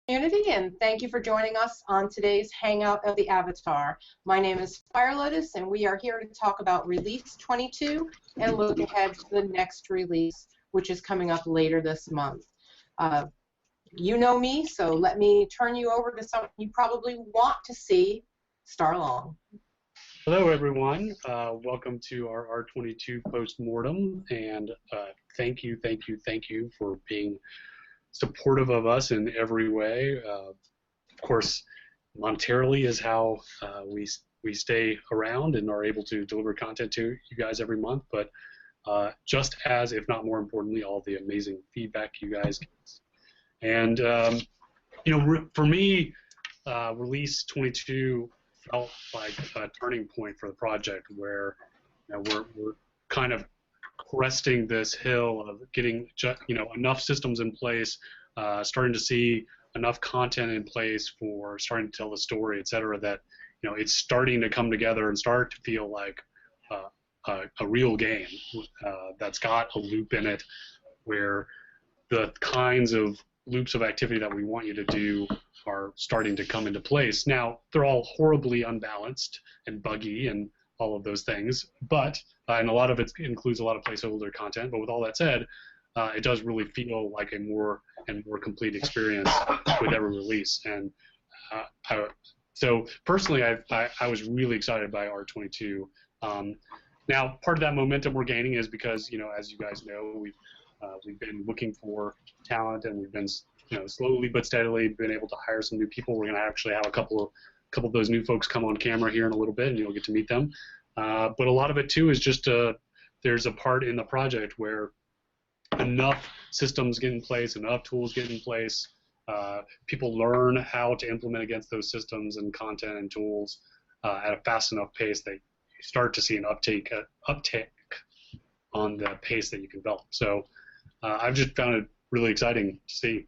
Community, and thank you for joining us on today's Hangout of the Avatar. My name is FireLotus, and we are here to talk about Release 22 and look ahead to the next release, which is coming up later this month. You know me, so let me turn you over to someone you probably want to see, Starr Long. Hello, everyone. Welcome to our R22 Post Mortem, and thank you for being supportive of us in every way. Of course, monetarily is how we stay around and are able to deliver content to you guys every month, but just as, if not more importantly, all the amazing feedback you guys give us. And, you know, for me, Release 22 felt like a turning point for the project where, you know, we're kind of cresting this hill of getting, you know, enough systems in place, starting to see enough content in place for starting to tell the story, etc., that, you know, it's starting to come together and start to feel like a real game that's got a loop in it, where the kinds of loops of activity that we want you to do are starting to come into place. Now, they're all horribly unbalanced and buggy and all of those things, but and a lot of it includes a lot of placeholder content. But with all that said, it does really feel like a more and more complete experience with every release. And so personally, I was really excited by R22. Now, part of that momentum we're gaining is because, you know, as you guys know, we've been looking for talent, and we've been, you know, slowly but steadily been able to hire some new people. We're going to actually have a couple of those new folks come on camera here in a little bit, and you'll get to meet them. But a lot of it too is just there's a part in the project where enough systems get in place, enough tools get in place, people learn how to implement against those systems and content and tools at a fast enough pace that you start to see an uptick on the pace that you can develop. So I've just found it really exciting to see.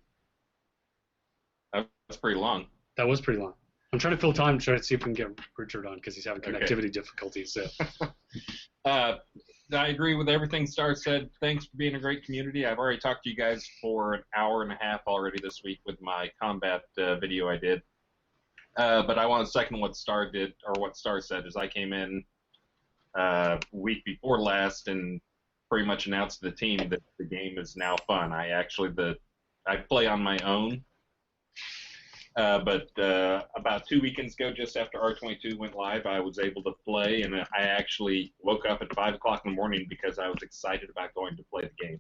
That's pretty long. That was pretty long. I'm trying to fill time to try to see if we can get Richard on because he's having connectivity difficulties. So. I agree with everything Starr said. Thanks for being a great community. I've already talked to you guys for an hour and a half already this week with my combat video I did. But I want to second what Starr did, or what Starr said, is I came in week before last and pretty much announced to the team that the game is now fun. I play on my own. But about 2 weekends ago, just after R22 went live, I was able to play, and I actually woke up at 5 o'clock in the morning because I was excited about going to play the game,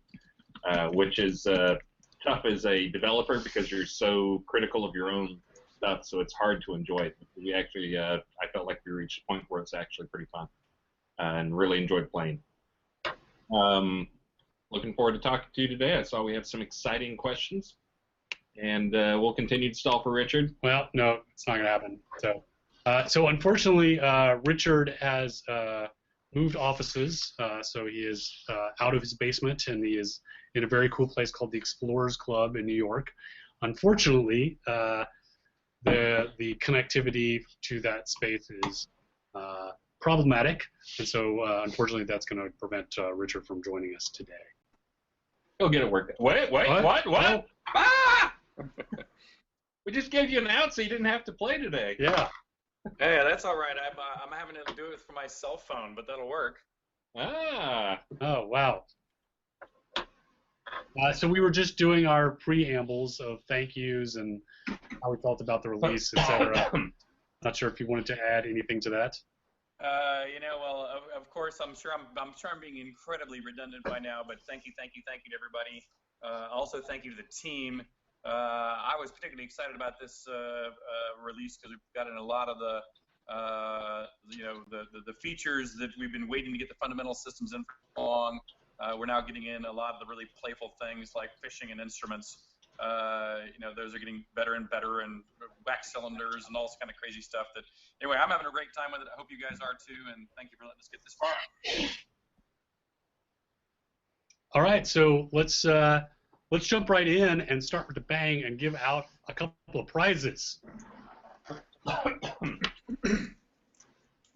which is tough as a developer because you're so critical of your own stuff, so it's hard to enjoy it. We actually, I felt like we reached a point where it's actually pretty fun, and really enjoyed playing. Looking forward to talking to you today. I saw we have some exciting questions. And we'll continue to stall for Richard. Well, no, it's not going to happen. So unfortunately, Richard has moved offices, so he is out of his basement, and he is in a very cool place called the Explorers Club in New York. Unfortunately, the connectivity to that space is problematic, and so unfortunately, that's going to prevent Richard from joining us today. He'll get it worked out. Wait, what? Oh. Ah! We just gave you an out so you didn't have to play today. Yeah. Hey, that's all right. I'm having to do it from my cell phone, but that'll work. Ah. Oh, wow. So we were just doing our preambles of thank yous and how we felt about the release, etc. Not sure if you wanted to add anything to that. You know, well, of course, I'm sure I'm being incredibly redundant by now, but thank you to everybody. Also, thank you to the team. I was particularly excited about this release because we've gotten a lot of the, you know, the features that we've been waiting to get the fundamental systems in for long. We're now getting in a lot of the really playful things like fishing and instruments. You know, those are getting better and better, and wax cylinders and all this kind of crazy stuff. That anyway, I'm having a great time with it. I hope you guys are too, and thank you for letting us get this far. All right, so let's jump right in and start with the bang and give out a couple of prizes.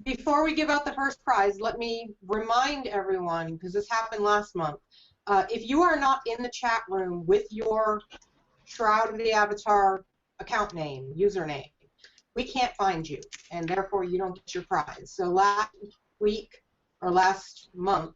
Before we give out the first prize, let me remind everyone, because this happened last month, if you are not in the chat room with your Shroud of the Avatar account name, username. We can't find you, and therefore you don't get your prize. So last week, or last month,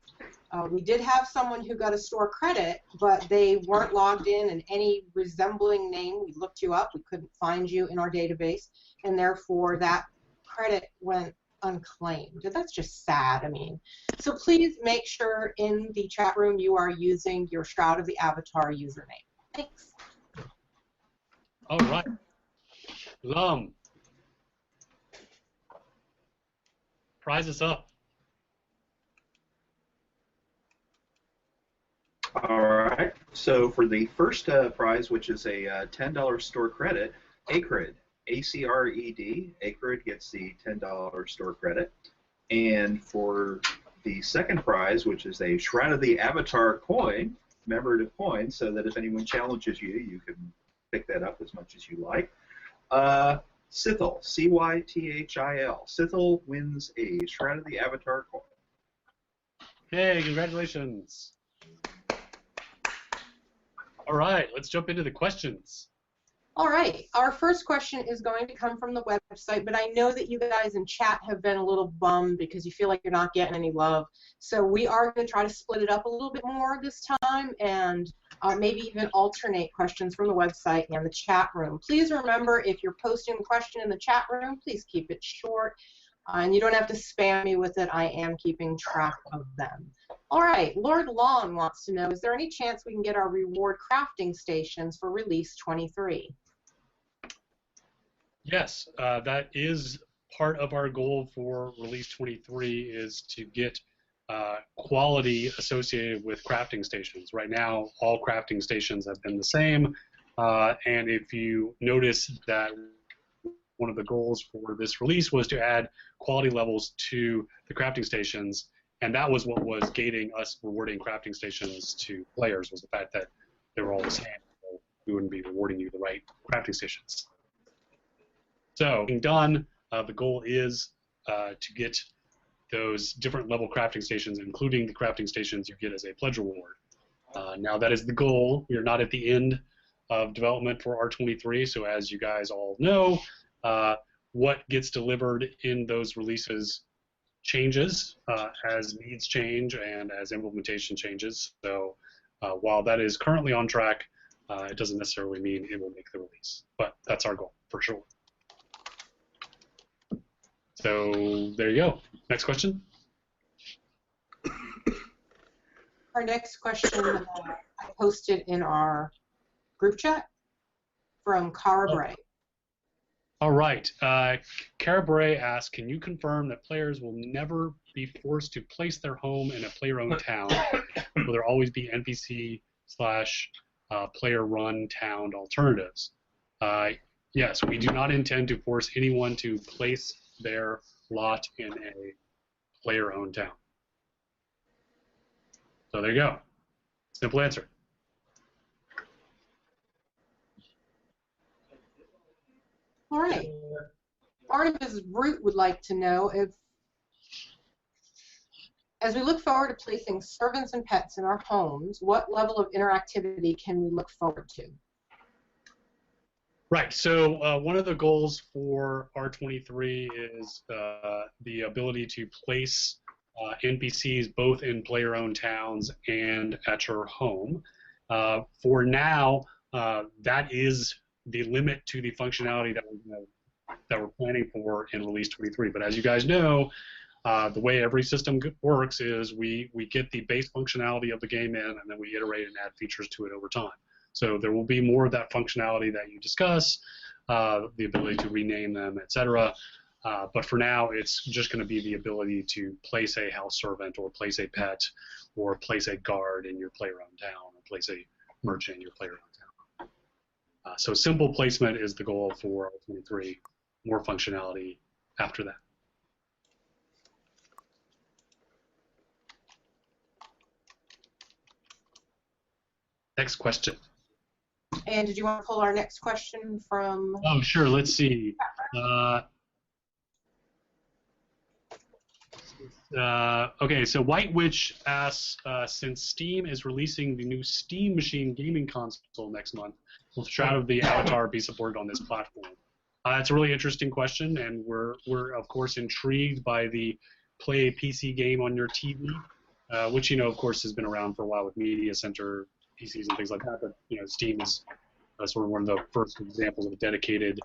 we did have someone who got a store credit, but they weren't logged in any resembling name. We looked you up. We couldn't find you in our database, and therefore that credit went unclaimed. That's just sad. I mean, so please make sure in the chat room you are using your Shroud of the Avatar username. Thanks. All right. Lum. Prize us up. All right. So for the first prize, which is a $10 store credit, Acred, A-C-R-E-D, Acred gets the $10 store credit. And for the second prize, which is a Shroud of the Avatar coin, commemorative coin, so that if anyone challenges you, you can pick that up as much as you like. Cythil, C-Y-T-H-I-L. Cythil wins a Shroud of the Avatar coin. Hey, congratulations. All right, let's jump into the questions. All right, our first question is going to come from the website, but I know that you guys in chat have been a little bummed because you feel like you're not getting any love. So we are going to try to split it up a little bit more this time and maybe even alternate questions from the website and the chat room. Please remember, if you're posting a question in the chat room, please keep it short. And you don't have to spam me with it. I am keeping track of them. All right, Lord Long wants to know, is there any chance we can get our reward crafting stations for release 23? Yes, that is part of our goal for release 23 is to get quality associated with crafting stations. Right now, all crafting stations have been the same, and if you notice that one of the goals for this release was to add quality levels to the crafting stations, and that was what was gating us rewarding crafting stations to players, was the fact that they were all the same. So we wouldn't be rewarding you the right crafting stations. So, being done, the goal is to get those different level crafting stations, including the crafting stations you get as a pledge reward. Now, that is the goal. We are not at the end of development for R23, so as you guys all know, what gets delivered in those releases changes as needs change and as implementation changes. So while that is currently on track, it doesn't necessarily mean it will make the release. But that's our goal, for sure. So there you go. Next question. Our next question I posted in our group chat from Cara Bray. All right. Cara Bray asks, can you confirm that players will never be forced to place their home in a player-owned town? Will there always be NPC / player-run town alternatives? Yes, we do not intend to force anyone to place their lot in a player-owned town. So there you go. Simple answer. All right. Barnabas Root would like to know if, as we look forward to placing servants and pets in our homes, what level of interactivity can we look forward to? Right. So one of the goals for R23 is the ability to place NPCs both in player-owned towns and at your home. For now, that is the limit to the functionality that we're planning for in Release 23. But as you guys know, the way every system works is we get the base functionality of the game in, and then we iterate and add features to it over time. So there will be more of that functionality that you discuss, the ability to rename them, etc. But for now, it's just going to be the ability to place a house servant or place a pet or place a guard in your player-owned town or place a merchant in your player-owned town. So simple placement is the goal for R23, more functionality after that. Next question. And did you want to pull our next question from? Oh, sure. Let's see. Okay, so White Witch asks, since Steam is releasing the new Steam Machine gaming console next month, will Shroud of the Avatar be supported on this platform? It's a really interesting question, and we're of course intrigued by the play a PC game on your TV, which of course has been around for a while with Media Center PCs and things like that. But Steam is sort of one of the first examples of a dedicated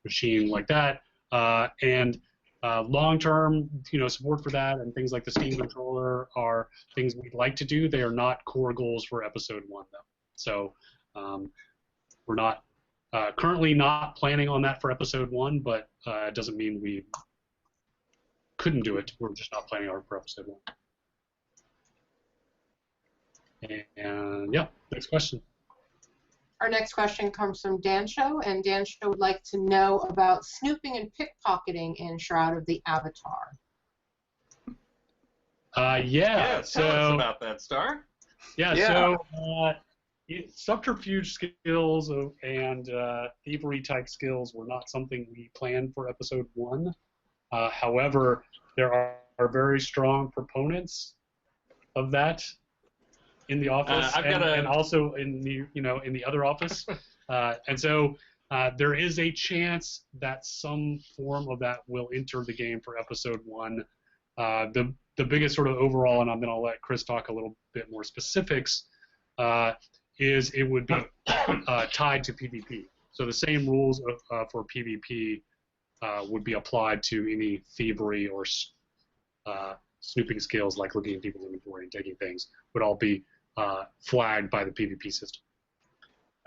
machine like that, and long-term, support for that and things like the Steam controller are things we'd like to do. They are not core goals for Episode 1, though. So we're not currently not planning on that for Episode 1, but it doesn't mean we couldn't do it. We're just not planning on it for Episode 1. And yeah, next question. Our next question comes from Dansho, and Dansho would like to know about snooping and pickpocketing in Shroud of the Avatar. Tell us about that, Starr. So subterfuge skills and thievery type skills were not something we planned for Episode 1. However, there are very strong proponents of that in the office and also in the in the other office, and so there is a chance that some form of that will enter the game for Episode 1. The biggest sort of overall, and I'm going to let Chris talk a little bit more specifics, is it would be tied to PvP. So the same rules for PvP would be applied to any thievery or snooping skills like looking at people's inventory and taking things would all be flagged by the PvP system.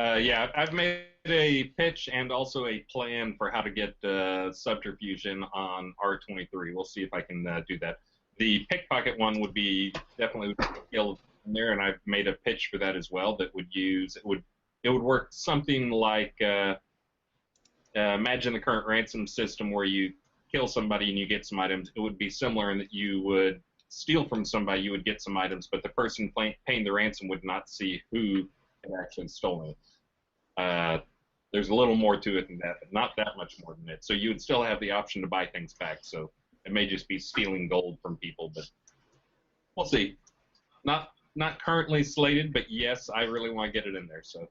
I've made a pitch and also a plan for how to get subterfusion on R22. We'll see if I can do that. The pickpocket one would be definitely skill in there, and I've made a pitch for that as well. That would use it would work something like imagine the current ransom system where you kill somebody and you get some items. It would be similar in that you would steal from somebody, you would get some items, but the person paying the ransom would not see who had actually stolen it. There's a little more to it than that, but not that much more than it. So you would still have the option to buy things back. So it may just be stealing gold from people, but we'll see. Not currently slated, but yes, I really want to get it in there. So.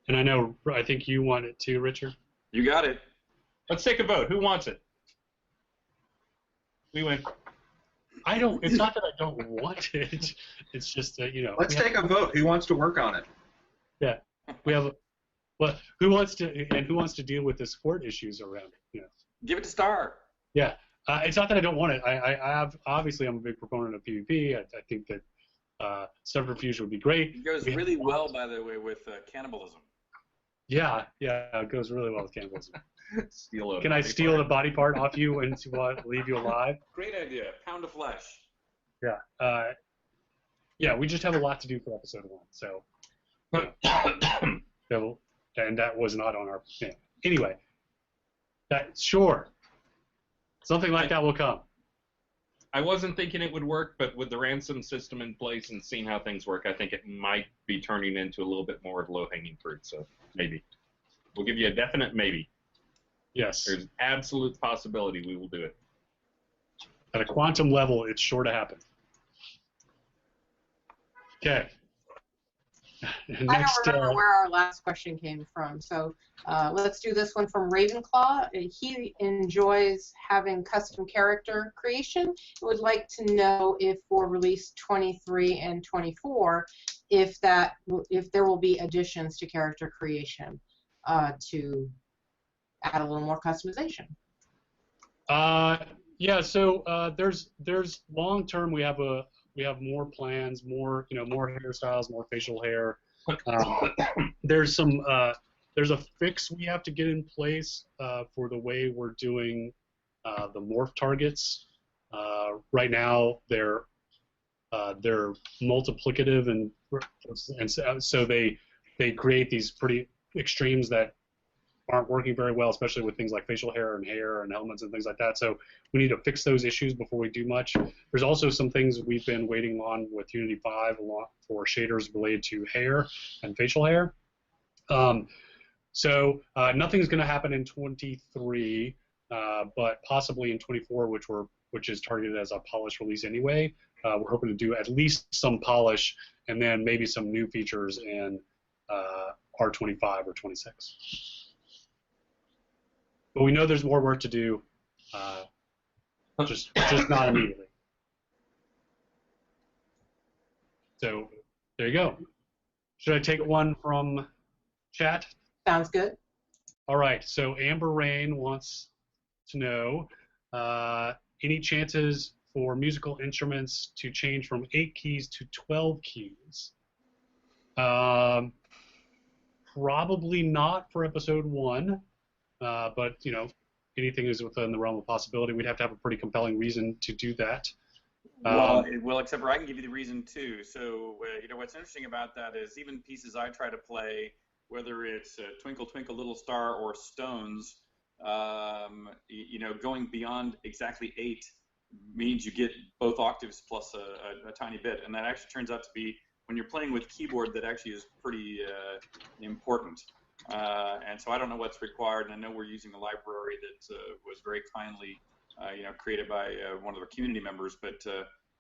And I think you want it too, Richard. You got it. Let's take a vote. Who wants it? We win. I don't. It's not that I don't want it. It's just that Let's take a vote. Who wants to work on it? Yeah, we have. Well, who wants to deal with the support issues around it? Give it to Starr. Yeah, it's not that I don't want it. Obviously I'm a big proponent of PvP. I think that subterfuge would be great. It goes really well, by the way, with cannibalism. Yeah, it goes really well with cannibalism. Can I steal a body part off you and leave you alive? Great idea. Pound of flesh. Yeah. We just have a lot to do for Episode 1, so. And that was not on our plan. Anyway, sure, something like that will come. I wasn't thinking it would work, but with the ransom system in place and seeing how things work, I think it might be turning into a little bit more of low-hanging fruit. So maybe we'll give you a definite maybe. Yes. There's absolute possibility we will do it. At a quantum level, it's sure to happen. Okay. I don't remember where our last question came from, so let's do this one from Ravenclaw. He enjoys having custom character creation. He would like to know if for release 23 and 24, if there will be additions to character creation to add a little more customization. Yeah. So there's long term. We have more plans, more hairstyles, more facial hair. There's a fix we have to get in place for the way we're doing the morph targets. Right now they're multiplicative and so they create these pretty extremes that aren't working very well, especially with things like facial hair and helmets and things like that. So we need to fix those issues before we do much. There's also some things we've been waiting on with Unity 5 for shaders related to hair and facial hair. So nothing's going to happen in 23, but possibly in 24, which we're which is targeted as a polish release anyway. We're hoping to do at least some polish and then maybe some new features in R25 or 26. But we know there's more work to do, just not immediately. So there you go. Should I take one from chat? Sounds good. All right. So Amber Rain wants to know any chances for musical instruments to change from 8 keys to 12 keys? Probably not for episode 1, but you know, anything is within the realm of possibility. We'd have to have a pretty compelling reason to do that. Well, except for I can give you the reason too. So, you know, what's interesting about that is even pieces I try to play, whether it's Twinkle Twinkle Little Star or Stones, you know, going beyond exactly 8 means you get both octaves plus a tiny bit, and that actually turns out to be, when you're playing with keyboard, that actually is pretty important. And so I don't know what's required, and I know we're using a library that was very kindly you know, created by one of our community members, but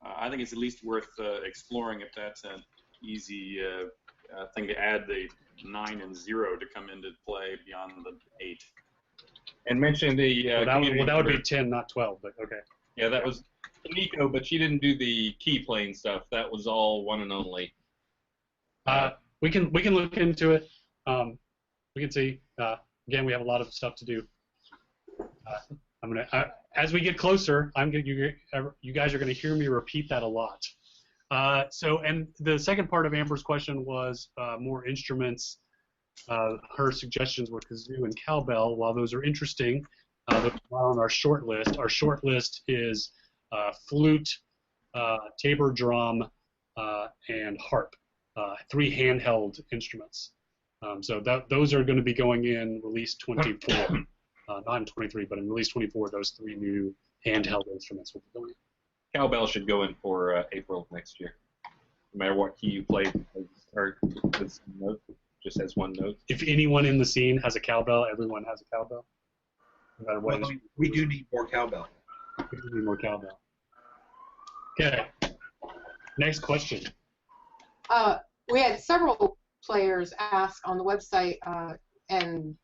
I think it's at least worth exploring if that's an easy thing to add the 9 and 0 to come into play beyond the 8. And mention the that would be 10, not 12, but okay. Yeah, that was Nico, but she didn't do the key playing stuff. That was all one and only. We can look into it. We can see. Again, we have a lot of stuff to do. As we get closer, you guys are gonna hear me repeat that a lot. And the second part of Amber's question was more instruments. Her suggestions were kazoo and cowbell. While those are interesting, those are on our short list. Our short list is flute, tabor drum, and harp. 3 handheld instruments. So those are going to be going in release 24. Not in 23, but in release 24, those 3 new handheld instruments will be going in. Cowbell should go in for April of next year. No matter what key you play, or note, just has 1 note. If anyone in the scene has a cowbell, everyone has a cowbell. No matter what. Well, we do need more cowbell. We do need more cowbell. Okay. Next question. We had several players ask on the website, and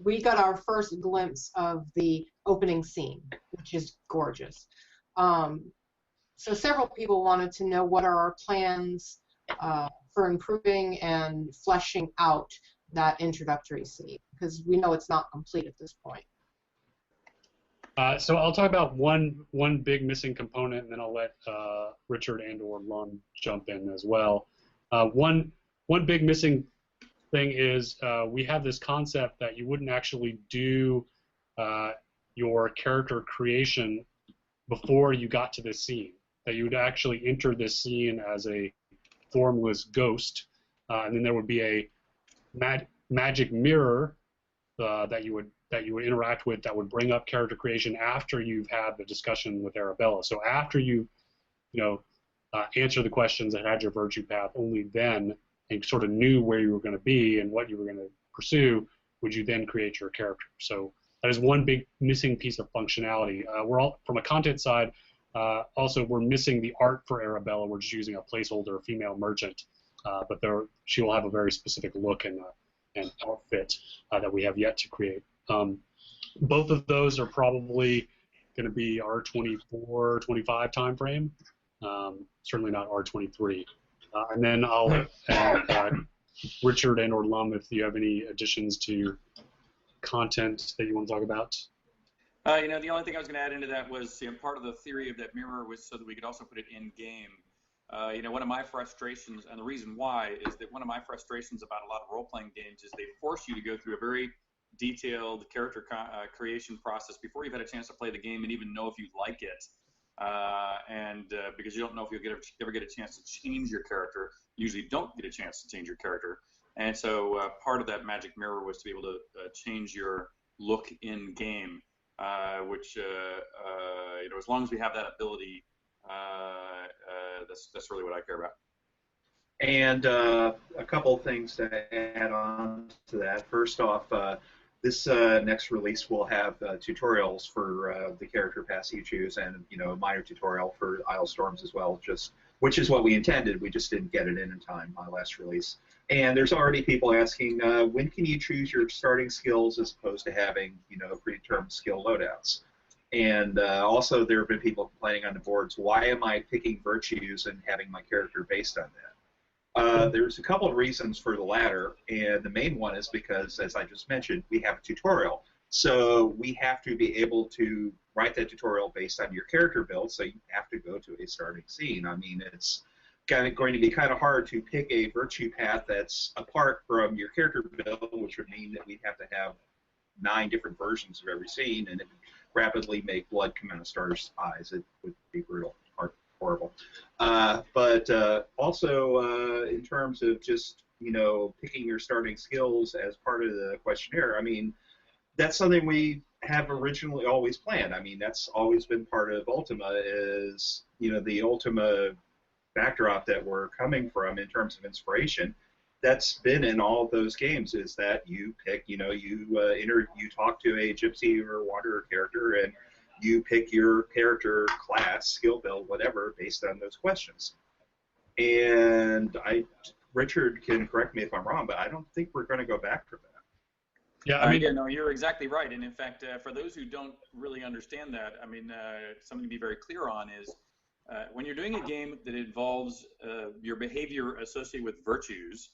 we got our first glimpse of the opening scene, which is gorgeous. So several people wanted to know what are our plans for improving and fleshing out that introductory scene, because we know it's not complete at this point. So I'll talk about one big missing component, and then I'll let Richard and/or Lund jump in as well. One big missing thing is we have this concept that you wouldn't actually do your character creation before you got to this scene. That you would actually enter this scene as a formless ghost, and then there would be a magic mirror that you would interact with that would bring up character creation after you've had the discussion with Arabella. So after you answer the questions that had your virtue path, only then, and sort of knew where you were going to be and what you were going to pursue, would you then create your character. So that is one big missing piece of functionality. We're all, from a content side, also we're missing the art for Arabella. We're just using a placeholder female merchant, but she will have a very specific look and outfit that we have yet to create. Both of those are probably going to be R24, 25 time frame. Certainly not R23. And then I'll add Richard and/or Lum if you have any additions to content that you want to talk about. You know, the only thing I was going to add into that was, you know, part of the theory of that mirror was so that we could also put it in game. You know, one of my frustrations, and the reason why, is that one of my frustrations about a lot of role-playing games is they force you to go through a very detailed character creation process before you've had a chance to play the game and even know if you like it. Because you don't know if you'll ever get a chance to change your character. You usually don't get a chance to change your character. And so part of that magic mirror was to be able to change your look in game, which, you know, as long as we have that ability, that's really what I care about. And a couple things to add on to that. First off, this next release will have tutorials for the character pass you choose, and a minor tutorial for Isle Storms as well. Which is what we intended. We just didn't get it in time last release. And there's already people asking, when can you choose your starting skills as opposed to having predetermined skill loadouts? And also there have been people complaining on the boards, why am I picking virtues and having my character based on that? There's a couple of reasons for the latter, and the main one is because, as I just mentioned, we have a tutorial. So we have to be able to write that tutorial based on your character build, so you have to go to a starting scene. I mean, it's going to be kind of hard to pick a virtue path that's apart from your character build, which would mean that we'd have to have 9 different versions of every scene, and it would rapidly make blood come out of Star's eyes. It would be brutal, horrible. But also, in terms of just, picking your starting skills as part of the questionnaire, I mean, that's something we have originally always planned. I mean, that's always been part of Ultima is, the Ultima backdrop that we're coming from in terms of inspiration. That's been in all of those games is that you pick, you talk to a gypsy or wanderer character and you pick your character class, skill build, whatever, based on those questions. And Richard can correct me if I'm wrong, but I don't think we're going to go back from that. Yeah, I mean, no, you're exactly right. And in fact, for those who don't really understand that, I mean, something to be very clear on is when you're doing a game that involves your behavior associated with virtues,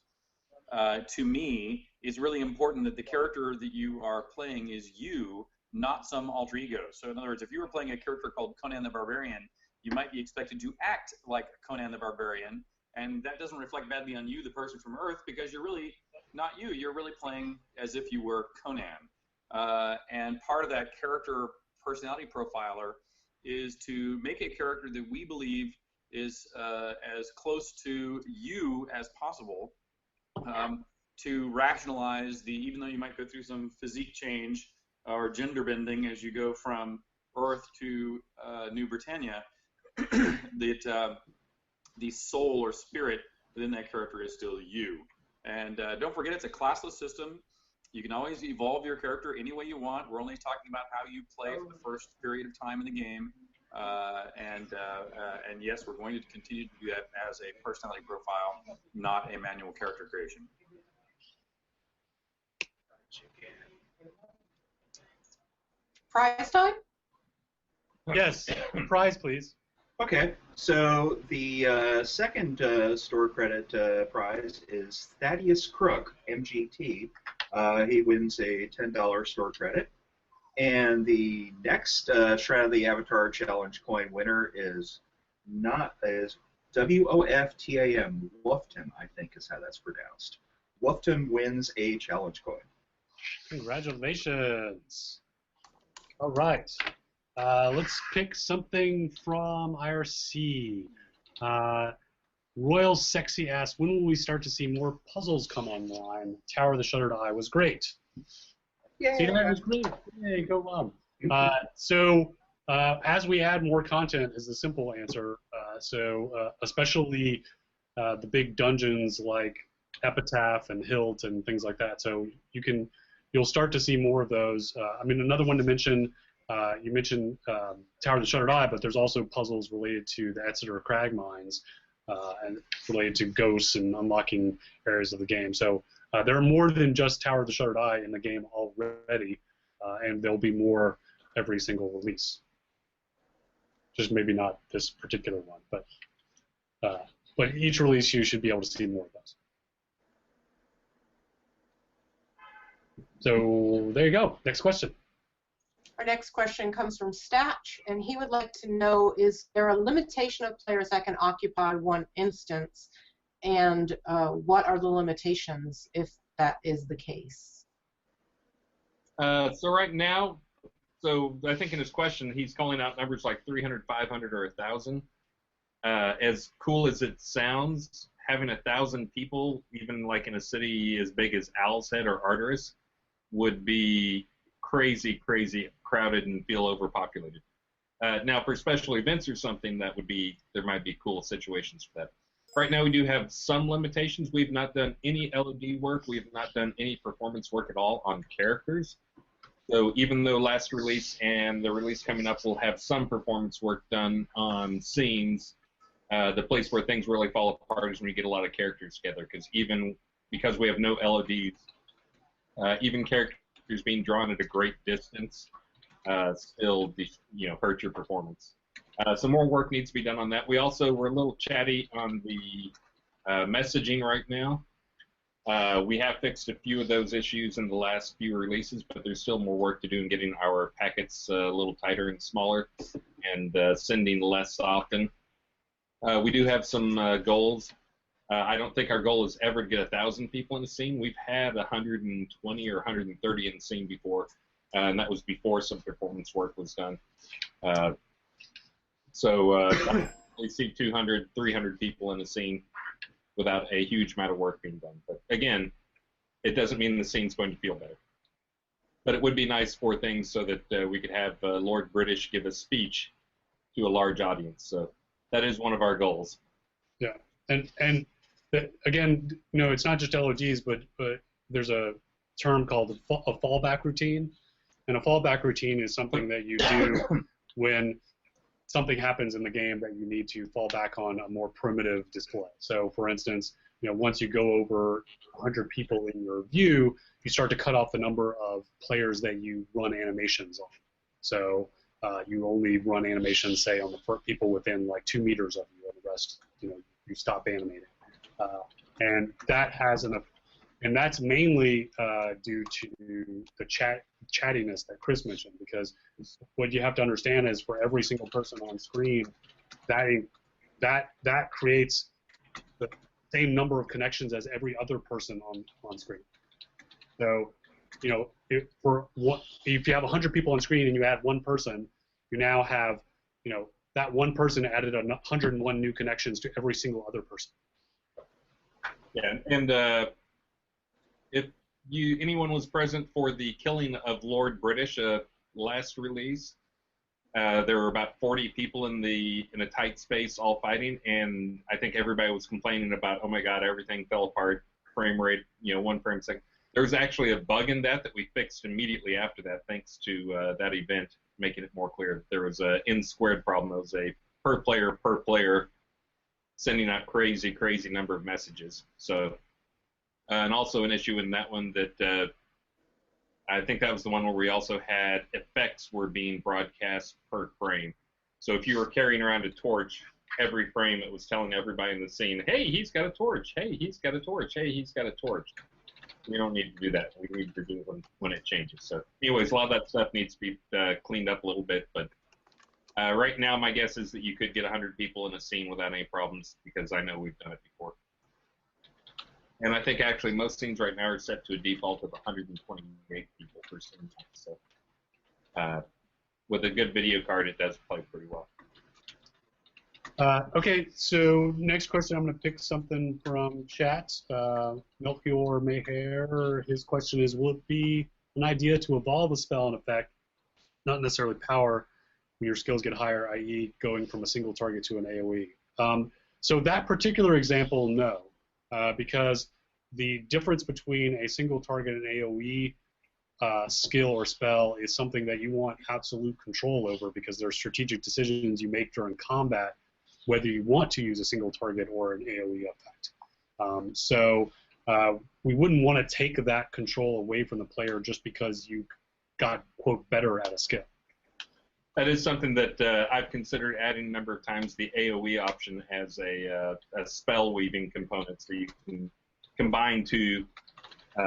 to me, it's really important that the character that you are playing is you, not some alter ego. So in other words, if you were playing a character called Conan the Barbarian, you might be expected to act like Conan the Barbarian, and that doesn't reflect badly on you, the person from Earth, because you're really not you. You're really playing as if you were Conan. And part of that character personality profiler is to make a character that we believe is as close to you as possible, to rationalize even though you might go through some physique change or gender bending as you go from Earth to New Britannia, that the soul or spirit within that character is still you. And don't forget, it's a classless system. You can always evolve your character any way you want. We're only talking about how you play for the first period of time in the game. And yes, we're going to continue to do that as a personality profile, not a manual character creation. Prize time? yes, prize, please. Okay, so the second store credit prize is Thaddeus Crook, MGT. He wins a $10 store credit. And the next Shroud of the Avatar Challenge coin winner is WOFTAM, Wolftam, I think is how that's pronounced. Wolftam wins a challenge coin. Congratulations. All right. Let's pick something from IRC. Royal Sexy asks, when will we start to see more puzzles come online? Tower of the Shuttered Eye was great. Yay! See, that was great. Yay, go on. So as we add more content is the simple answer. Especially the big dungeons like Epitaph and Hilt and things like that. So you'll start to see more of those. I mean, another one to mention. You mentioned Tower of the Shuttered Eye, but there's also puzzles related to the Exeter Crag mines and related to ghosts and unlocking areas of the game. So there are more than just Tower of the Shuttered Eye in the game already, and there'll be more every single release. Just maybe not this particular one, but each release you should be able to see more of those. So there you go. Next question. Our next question comes from Statch, and he would like to know, is there a limitation of players that can occupy one instance, and what are the limitations if that is the case? So right now, I think in his question, he's calling out numbers like 300, 500, or 1,000. As cool as it sounds, having 1,000 people, even like in a city as big as Owl's Head or Arteris, would be crazy crowded and feel overpopulated. Now, for special events or something, there might be cool situations for that. Right now we do have some limitations. We've not done any LOD work. We have not done any performance work at all on characters. So even though last release and the release coming up will have some performance work done on scenes, the place where things really fall apart is when you get a lot of characters together. Because we have no LODs, even characters being drawn at a great distance still hurt your performance. Some more work needs to be done on that. We're a little chatty on the messaging right now. We have fixed a few of those issues in the last few releases, but there's still more work to do in getting our packets a little tighter and smaller and sending less often. We do have some goals. I don't think our goal is ever to get 1,000 people in a scene. We've had 120 or 130 in the scene before, and that was before some performance work was done. We see 200, 300 people in a scene without a huge amount of work being done. But again, it doesn't mean the scene's going to feel better. But it would be nice for things so that we could have Lord British give a speech to a large audience. So that is one of our goals. Yeah, and again, it's not just LODs, but there's a term called a fallback routine, and a fallback routine is something that you do when something happens in the game that you need to fall back on a more primitive display. So, for instance, once you go over 100 people in your view, you start to cut off the number of players that you run animations on. So you only run animations, say, on the people within like 2 meters of you, and the rest, you stop animating. And that has and that's mainly due to the chattiness that Chris mentioned, because what you have to understand is for every single person on screen, that creates the same number of connections as every other person on screen. So, if you have 100 people on screen and you add one person, you now have, that one person added 101 new connections to every single other person. Yeah, and if anyone was present for the killing of Lord British last release, there were about 40 people in a tight space all fighting, and I think everybody was complaining about, oh my God, everything fell apart, frame rate, 1 frame a second. There was actually a bug in that we fixed immediately after that, thanks to that event, making it more clear. There was an n squared problem. It was a per player sending out crazy number of messages. So. And also an issue in that one that I think that was the one where we also had effects were being broadcast per frame. So if you were carrying around a torch, every frame it was telling everybody in the scene, hey, he's got a torch, hey, he's got a torch, hey, he's got a torch. We don't need to do that. We need to do it when it changes. So anyways, a lot of that stuff needs to be cleaned up a little bit. But right now my guess is that you could get 100 people in a scene without any problems, because I know we've done it before. And I think actually most scenes right now are set to a default of 128 people per scene. So with a good video card, it does play pretty well. Okay, so next question, I'm going to pick something from chat. Melchior Mayhair, his question is, will it be an idea to evolve a spell and effect, not necessarily power, when your skills get higher, i.e. going from a single target to an AoE? So that particular example, no. Because the difference between a single target and AoE skill or spell is something that you want absolute control over, because there are strategic decisions you make during combat whether you want to use a single target or an AoE effect. So we wouldn't want to take that control away from the player just because you got, quote, better at a skill. That is something that I've considered adding a number of times, the AoE option as a spell weaving component, so you can combine 2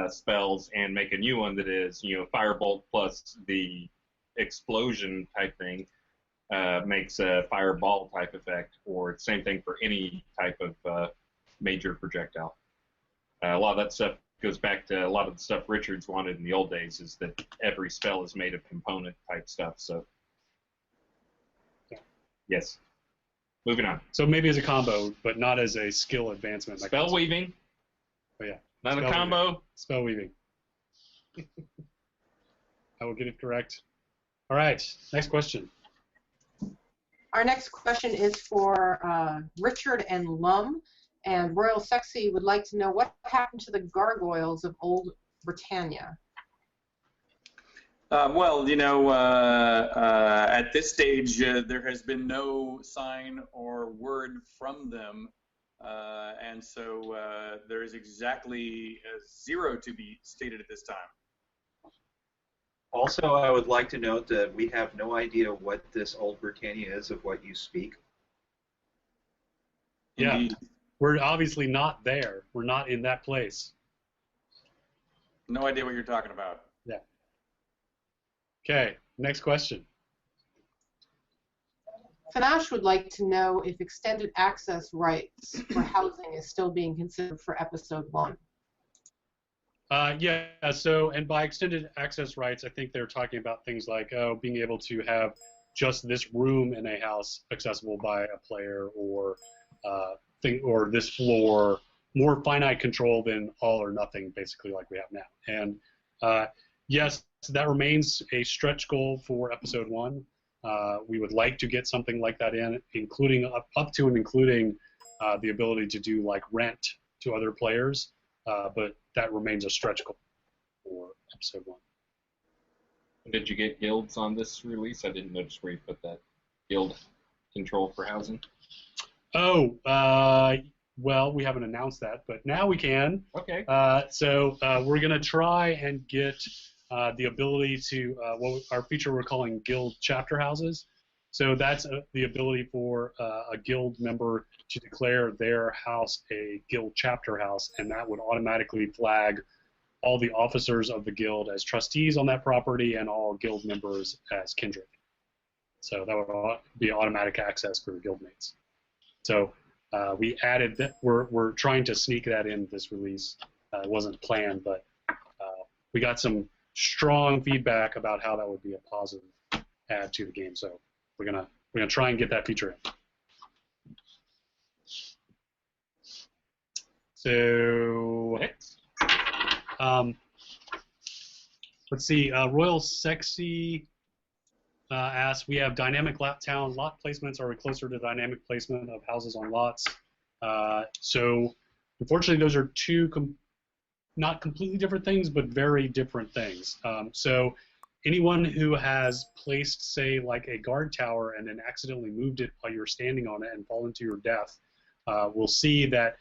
spells and make a new one that is, firebolt plus the explosion type thing makes a fireball type effect, or same thing for any type of major projectile. A lot of that stuff goes back to a lot of the stuff Richards wanted in the old days, is that every spell is made of component type stuff. So. Yes. Moving on. So maybe as a combo, but not as a skill advancement. Spell weaving. Oh yeah. Not a combo. Weaving. Spell weaving. I will get it correct. All right. Next question. Our next question is for Richard and Lum, And Royal Sexy would like to know what happened to the gargoyles of Old Britannia. Well, you know, at this stage, there has been no sign or word from them, and so there is exactly 0 to be stated at this time. Also, I would like to note that we have no idea what this Old Britannia is of what you speak. Yeah, Indeed. we're obviously not there. We're not in that place. No idea what you're talking about. Yeah. Okay, next question. Fanash would like to know if extended access rights for housing is still being considered for episode 1. Yeah, so, and by extended access rights, I think they're talking about things like, oh, being able to have just this room in a house accessible by a player, or or this floor, more finite control than all or nothing, basically, like we have now. And yes, that remains a stretch goal for episode 1. We would like to get something like that in, including up to and including the ability to do like rent to other players, but that remains a stretch goal for episode 1. Did you get guilds on this release? I didn't notice where you put that guild control for housing. Oh, well, we haven't announced that, but now we can. Okay. So we're going to try and get the ability to, our feature we're calling guild chapter houses. So that's the ability for a guild member to declare their house a guild chapter house, and that would automatically flag all the officers of the guild as trustees on that property and all guild members as kindred. So that would be automatic access for guildmates. So we added that. We're trying to sneak that in this release. It wasn't planned, but we got some strong feedback about how that would be a positive add to the game. So we're gonna try and get that feature in. So let's see. Royal Sexy asks, we have dynamic town lot placements. Are we closer to dynamic placement of houses on lots? So unfortunately, those are two not completely different things, but very different things. So anyone who has placed, say, like a guard tower and then accidentally moved it while you're standing on it and fallen to your death will see that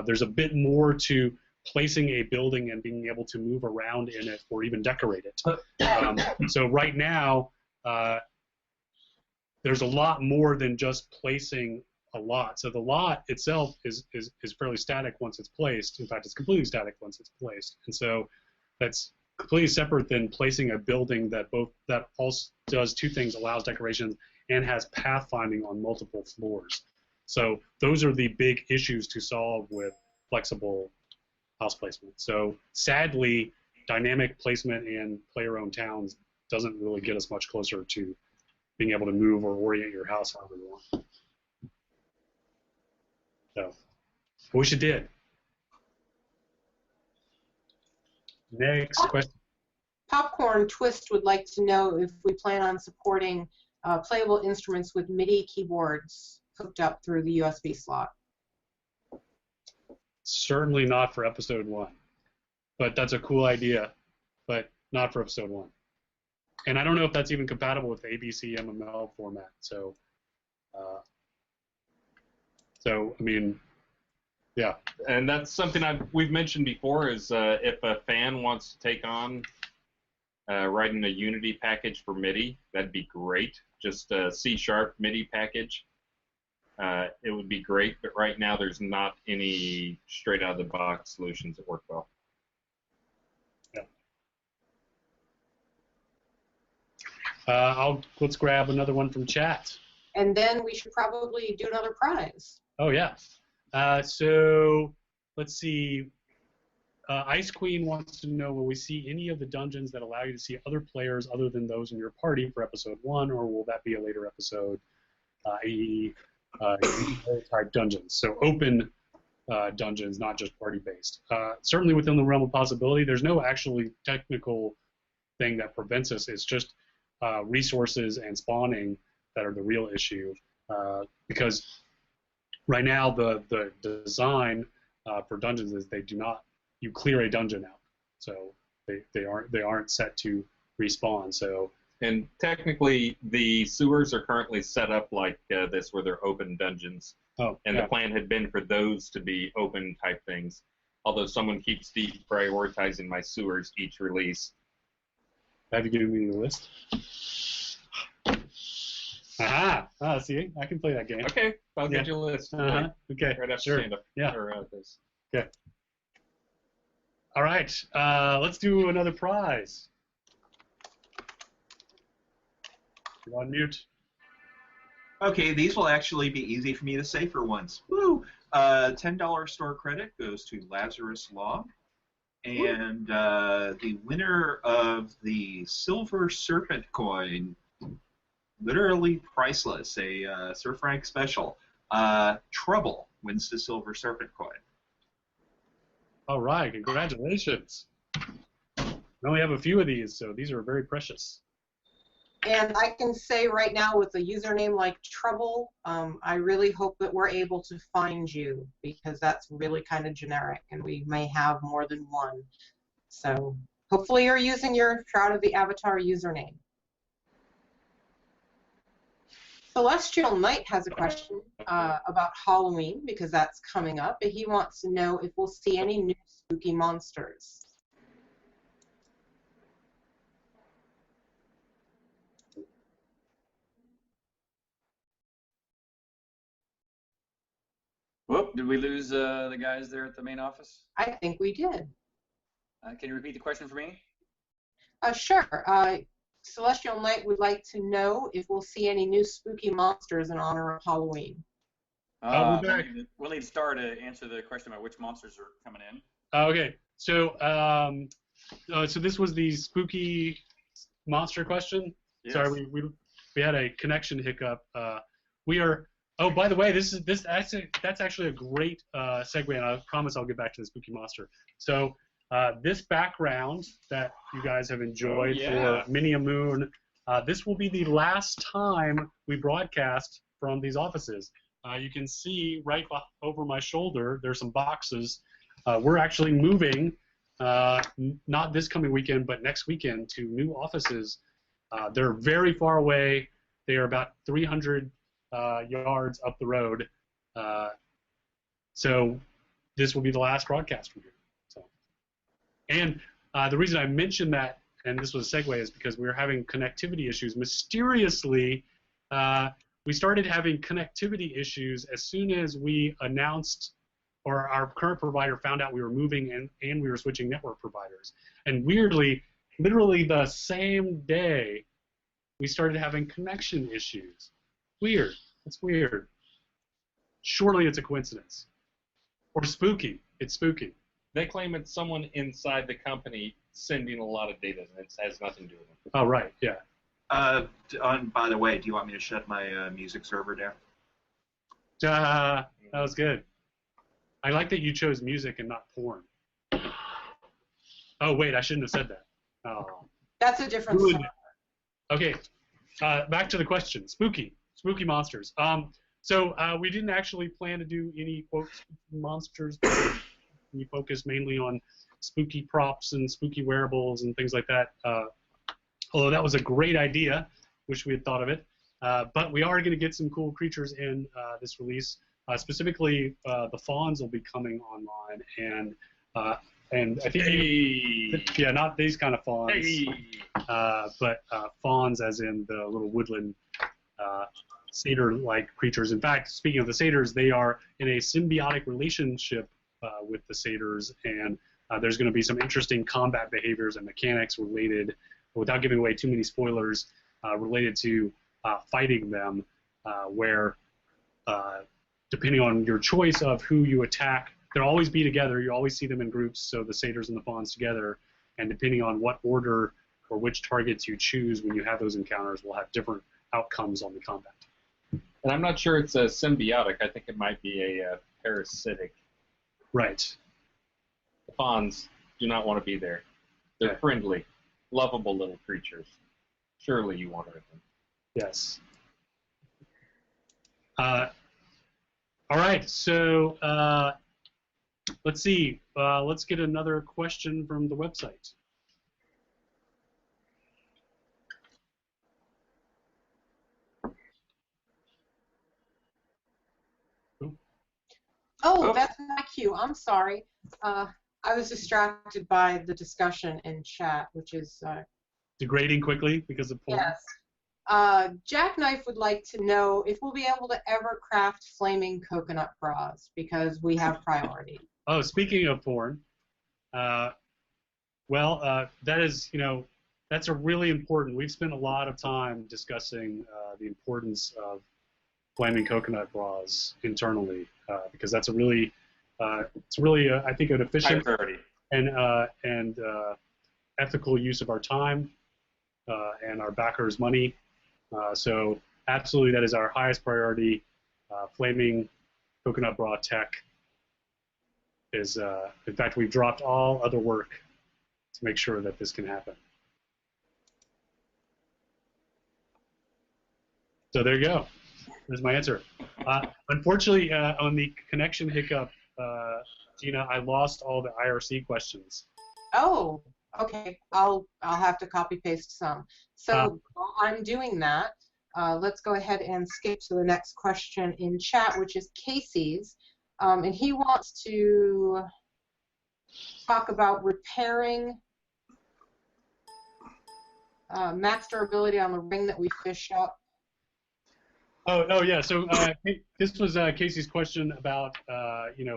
there's a bit more to placing a building and being able to move around in it or even decorate it. So right now, there's a lot more than just placing a lot. So the lot itself is fairly static once it's placed. In fact, it's completely static once it's placed. And so that's completely separate than placing a building that also does two things: allows decorations and has pathfinding on multiple floors. So those are the big issues to solve with flexible house placement. So sadly, dynamic placement in player-owned towns doesn't really get us much closer to being able to move or orient your house however you want. So, I wish it did. Next question. Popcorn Twist would like to know if we plan on supporting playable instruments with MIDI keyboards hooked up through the USB slot. Certainly not for episode 1, but that's a cool idea, but not for episode 1. And I don't know if that's even compatible with the ABC MML format. So, I mean, yeah. And that's something we've mentioned before is if a fan wants to take on writing a Unity package for MIDI, that'd be great. Just a C# MIDI package. It would be great, but right now there's not any straight-out-of-the-box solutions that work well. Let's grab another one from chat. And then we should probably do another prize. Oh, yeah. So let's see. Ice Queen wants to know, will we see any of the dungeons that allow you to see other players other than those in your party for episode 1, or will that be a later episode, i.e. type dungeons? So open dungeons, not just party-based. Certainly within the realm of possibility. There's no actually technical thing that prevents us. It's just resources and spawning that are the real issue, because right now the design for dungeons is they do not, you clear a dungeon out, so they aren't set to respawn. So. And technically, the sewers are currently set up like this, where they're open dungeons. Oh, and yeah. the plan had been for those to be open type things. Although someone keeps deprioritizing my sewers each release. Have you given me the list? Aha! Ah, see, I can play that game. Okay, I'll get you a list. Okay, Right after sure. stand-up. Yeah. Or, this. Okay. All right, let's do another prize. You're on mute. Okay, these will actually be easy for me to say for once. Woo! $10 store credit goes to Lazarus Long. And the winner of the Silver Serpent coin, literally priceless, a Sir Frank special, Trouble wins the Silver Serpent coin. All right, congratulations. We only have a few of these, so these are very precious. And I can say right now, with a username like Trouble, I really hope that we're able to find you, because that's really kind of generic, and we may have more than one. So hopefully you're using your Shroud of the Avatar username. Celestial Knight has a question about Halloween, because that's coming up, and he wants to know if we'll see any new spooky monsters. Whoop, did we lose the guys there at the main office? I think we did. Can you repeat the question for me? Sure. Celestial Knight would like to know if we'll see any new spooky monsters in honor of Halloween. We'll need Starr to answer the question about which monsters are coming in. Okay, so so this was the spooky monster question. Yes. Sorry, we had a connection hiccup. We are. Oh, by the way, that's actually a great segue, and I promise I'll get back to the spooky monster. So this background that you guys have enjoyed for many a moon, this will be the last time we broadcast from these offices. You can see right over my shoulder, there's some boxes. We're actually moving, not this coming weekend, but next weekend, to new offices. They're very far away. They are about 300 yards up the road. So this will be the last broadcast from here. So. And the reason I mentioned that, and this was a segue, is because we were having connectivity issues. Mysteriously, we started having connectivity issues as soon as we announced, or our current provider found out we were moving and we were switching network providers. And weirdly, literally the same day, we started having connection issues. Weird. It's weird. Surely it's a coincidence. Or spooky. It's spooky. They claim it's someone inside the company sending a lot of data, and it has nothing to do with it. Oh, right, yeah. By the way, do you want me to shut my music server down? That was good. I like that you chose music and not porn. Oh, wait, I shouldn't have said that. Oh. That's a different server. Okay, back to the question. Spooky monsters. So we didn't actually plan to do any monsters. We focused mainly on spooky props and spooky wearables and things like that. Although that was a great idea, wish we had thought of it. But we are going to get some cool creatures in this release. Specifically, the fawns will be coming online, and I think not these kind of fawns, but fawns as in the little woodland satyr-like creatures. In fact, speaking of the satyrs, they are in a symbiotic relationship with the satyrs, and there's going to be some interesting combat behaviors and mechanics related, without giving away too many spoilers, related to fighting them, where depending on your choice of who you attack, they'll always be together. You always see them in groups, so the satyrs and the fawns together, and depending on what order or which targets you choose when you have those encounters will have different outcomes on the combat. And I'm not sure it's a symbiotic. I think it might be a parasitic. Right. The fawns do not want to be there. They're friendly, lovable little creatures. Surely you want to hurt them. Yes. All right, so let's see. Let's get another question from the website. Oh, that's my cue. I'm sorry. I was distracted by the discussion in chat, which is Degrading quickly because of porn? yes. Jackknife would like to know if we'll be able to ever craft flaming coconut bras, because we have priority. Oh, speaking of porn, well, that is, that's a really important. We've spent a lot of time discussing the importance of flaming coconut bras internally, because that's a really, it's really, I think, an efficient and ethical use of our time and our backers' money. So absolutely, that is our highest priority. Flaming coconut bra tech is, in fact, we've dropped all other work to make sure that this can happen. So there you go. There's my answer. Unfortunately, on the connection hiccup, Gina, I lost all the IRC questions. Oh, okay. I'll have to copy paste some. So while I'm doing that, let's go ahead and skip to the next question in chat, which is Casey's, and he wants to talk about repairing max durability on the ring that we fished up. Oh yeah. So this was Casey's question about it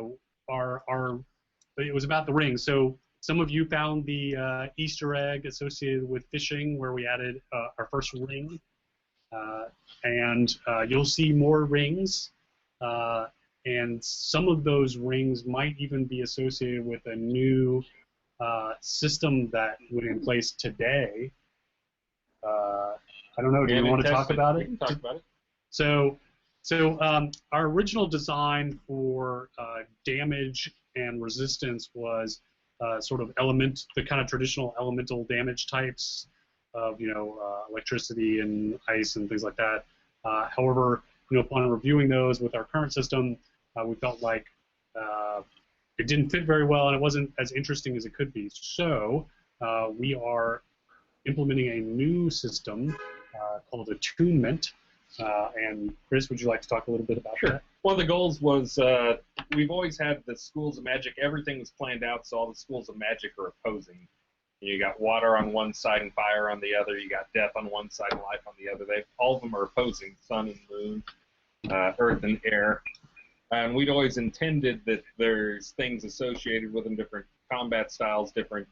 was about the ring. So some of you found the Easter egg associated with fishing, where we added our first ring, and you'll see more rings, and some of those rings might even be associated with a new system that went in place today. I don't know. Do you want to talk about it? We can talk about it. So our original design for damage and resistance was sort of the kind of traditional elemental damage types of electricity and ice and things like that. However, upon reviewing those with our current system, we felt like it didn't fit very well and it wasn't as interesting as it could be. So we are implementing a new system called attunement. And Chris, would you like to talk a little bit about that? One of the goals was we've always had the schools of magic. Everything was planned out, so all the schools of magic are opposing. You got water on one side and fire on the other. You got death on one side and life on the other. All of them are opposing: sun and moon, earth and air. And we'd always intended that there's things associated with them, different combat styles, different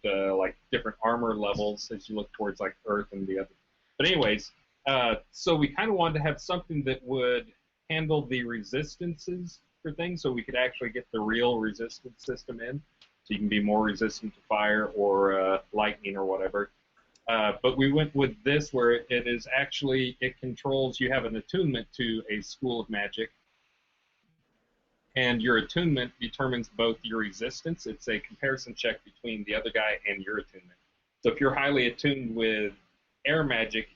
armor levels as you look towards like earth and the other. But anyways. So we kind of wanted to have something that would handle the resistances for things, so we could actually get the real resistance system in, so you can be more resistant to fire or lightning or whatever. But we went with this, where it is actually, it controls, you have an attunement to a school of magic, and your attunement determines both your resistance. It's a comparison check between the other guy and your attunement. So if you're highly attuned with air magic,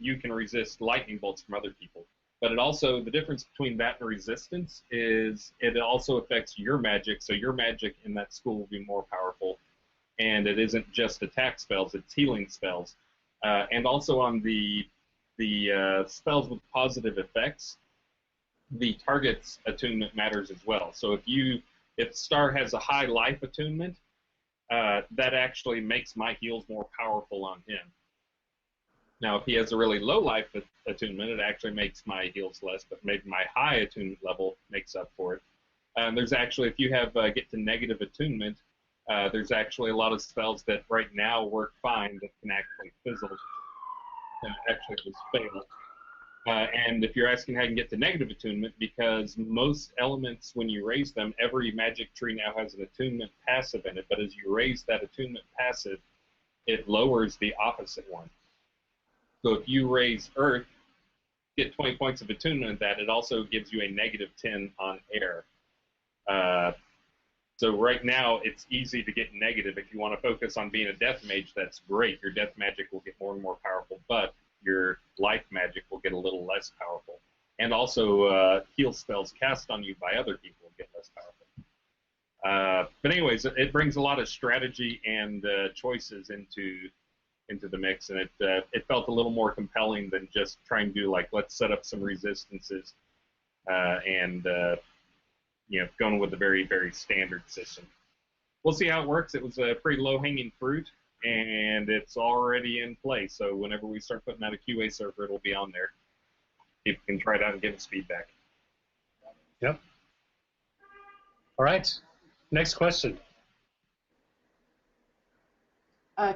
you can resist lightning bolts from other people. But it also, the difference between that and resistance is it also affects your magic, so your magic in that school will be more powerful. And it isn't just attack spells, it's healing spells. And also on the spells with positive effects, the target's attunement matters as well. So if Starr has a high life attunement, that actually makes my heals more powerful on him. Now, if he has a really low life attunement, it actually makes my heals less, but maybe my high attunement level makes up for it. There's actually, if you have get to negative attunement, there's actually a lot of spells that right now work fine that can actually fizzle and actually just fail. And if you're asking how you can get to negative attunement, because most elements, when you raise them, every magic tree now has an attunement passive in it, but as you raise that attunement passive, it lowers the opposite one. So if you raise Earth, get 20 points of attunement, that it also gives you a negative 10 on air. So right now, it's easy to get negative. If you want to focus on being a death mage, that's great. Your death magic will get more and more powerful, but your life magic will get a little less powerful. and also heal spells cast on you by other people get less powerful. But anyways, it brings a lot of strategy and choices into the mix, and it felt a little more compelling than just trying to do like, let's set up some resistances and going with a very, very standard system. We'll see how it works. It was a pretty low-hanging fruit, and it's already in place. So whenever we start putting out a QA server, it'll be on there. People can try it out and give us feedback. Yep. All right. Next question.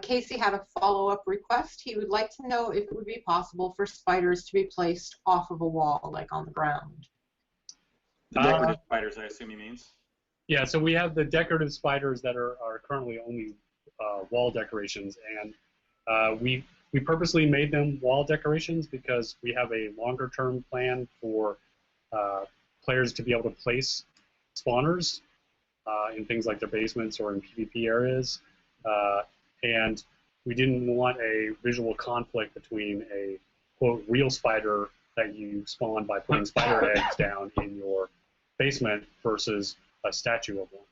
Casey had a follow-up request. He would like to know if it would be possible for spiders to be placed off of a wall, like on the ground. The decorative spiders, I assume he means? Yeah, so we have the decorative spiders that are currently only wall decorations, and we purposely made them wall decorations because we have a longer-term plan for players to be able to place spawners in things like their basements or in PvP areas, and we didn't want a visual conflict between a, quote, real spider that you spawn by putting spider eggs down in your basement versus a statue of one.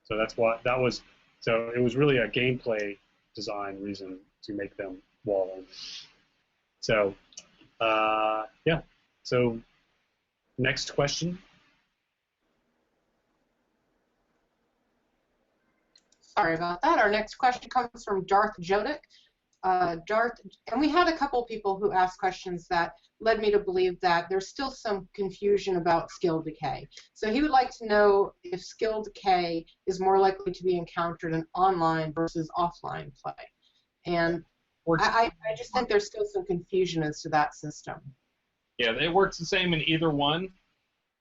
So that's what that was. So it was really a gameplay design reason to make them wall only. So yeah. So next question. Sorry about that. Our next question comes from Darth Jodick. Darth, and we had a couple people who asked questions that led me to believe that there's still some confusion about skill decay. So he would like to know if skill decay is more likely to be encountered in online versus offline play. And I just think there's still some confusion as to that system. Yeah, it works the same in either one.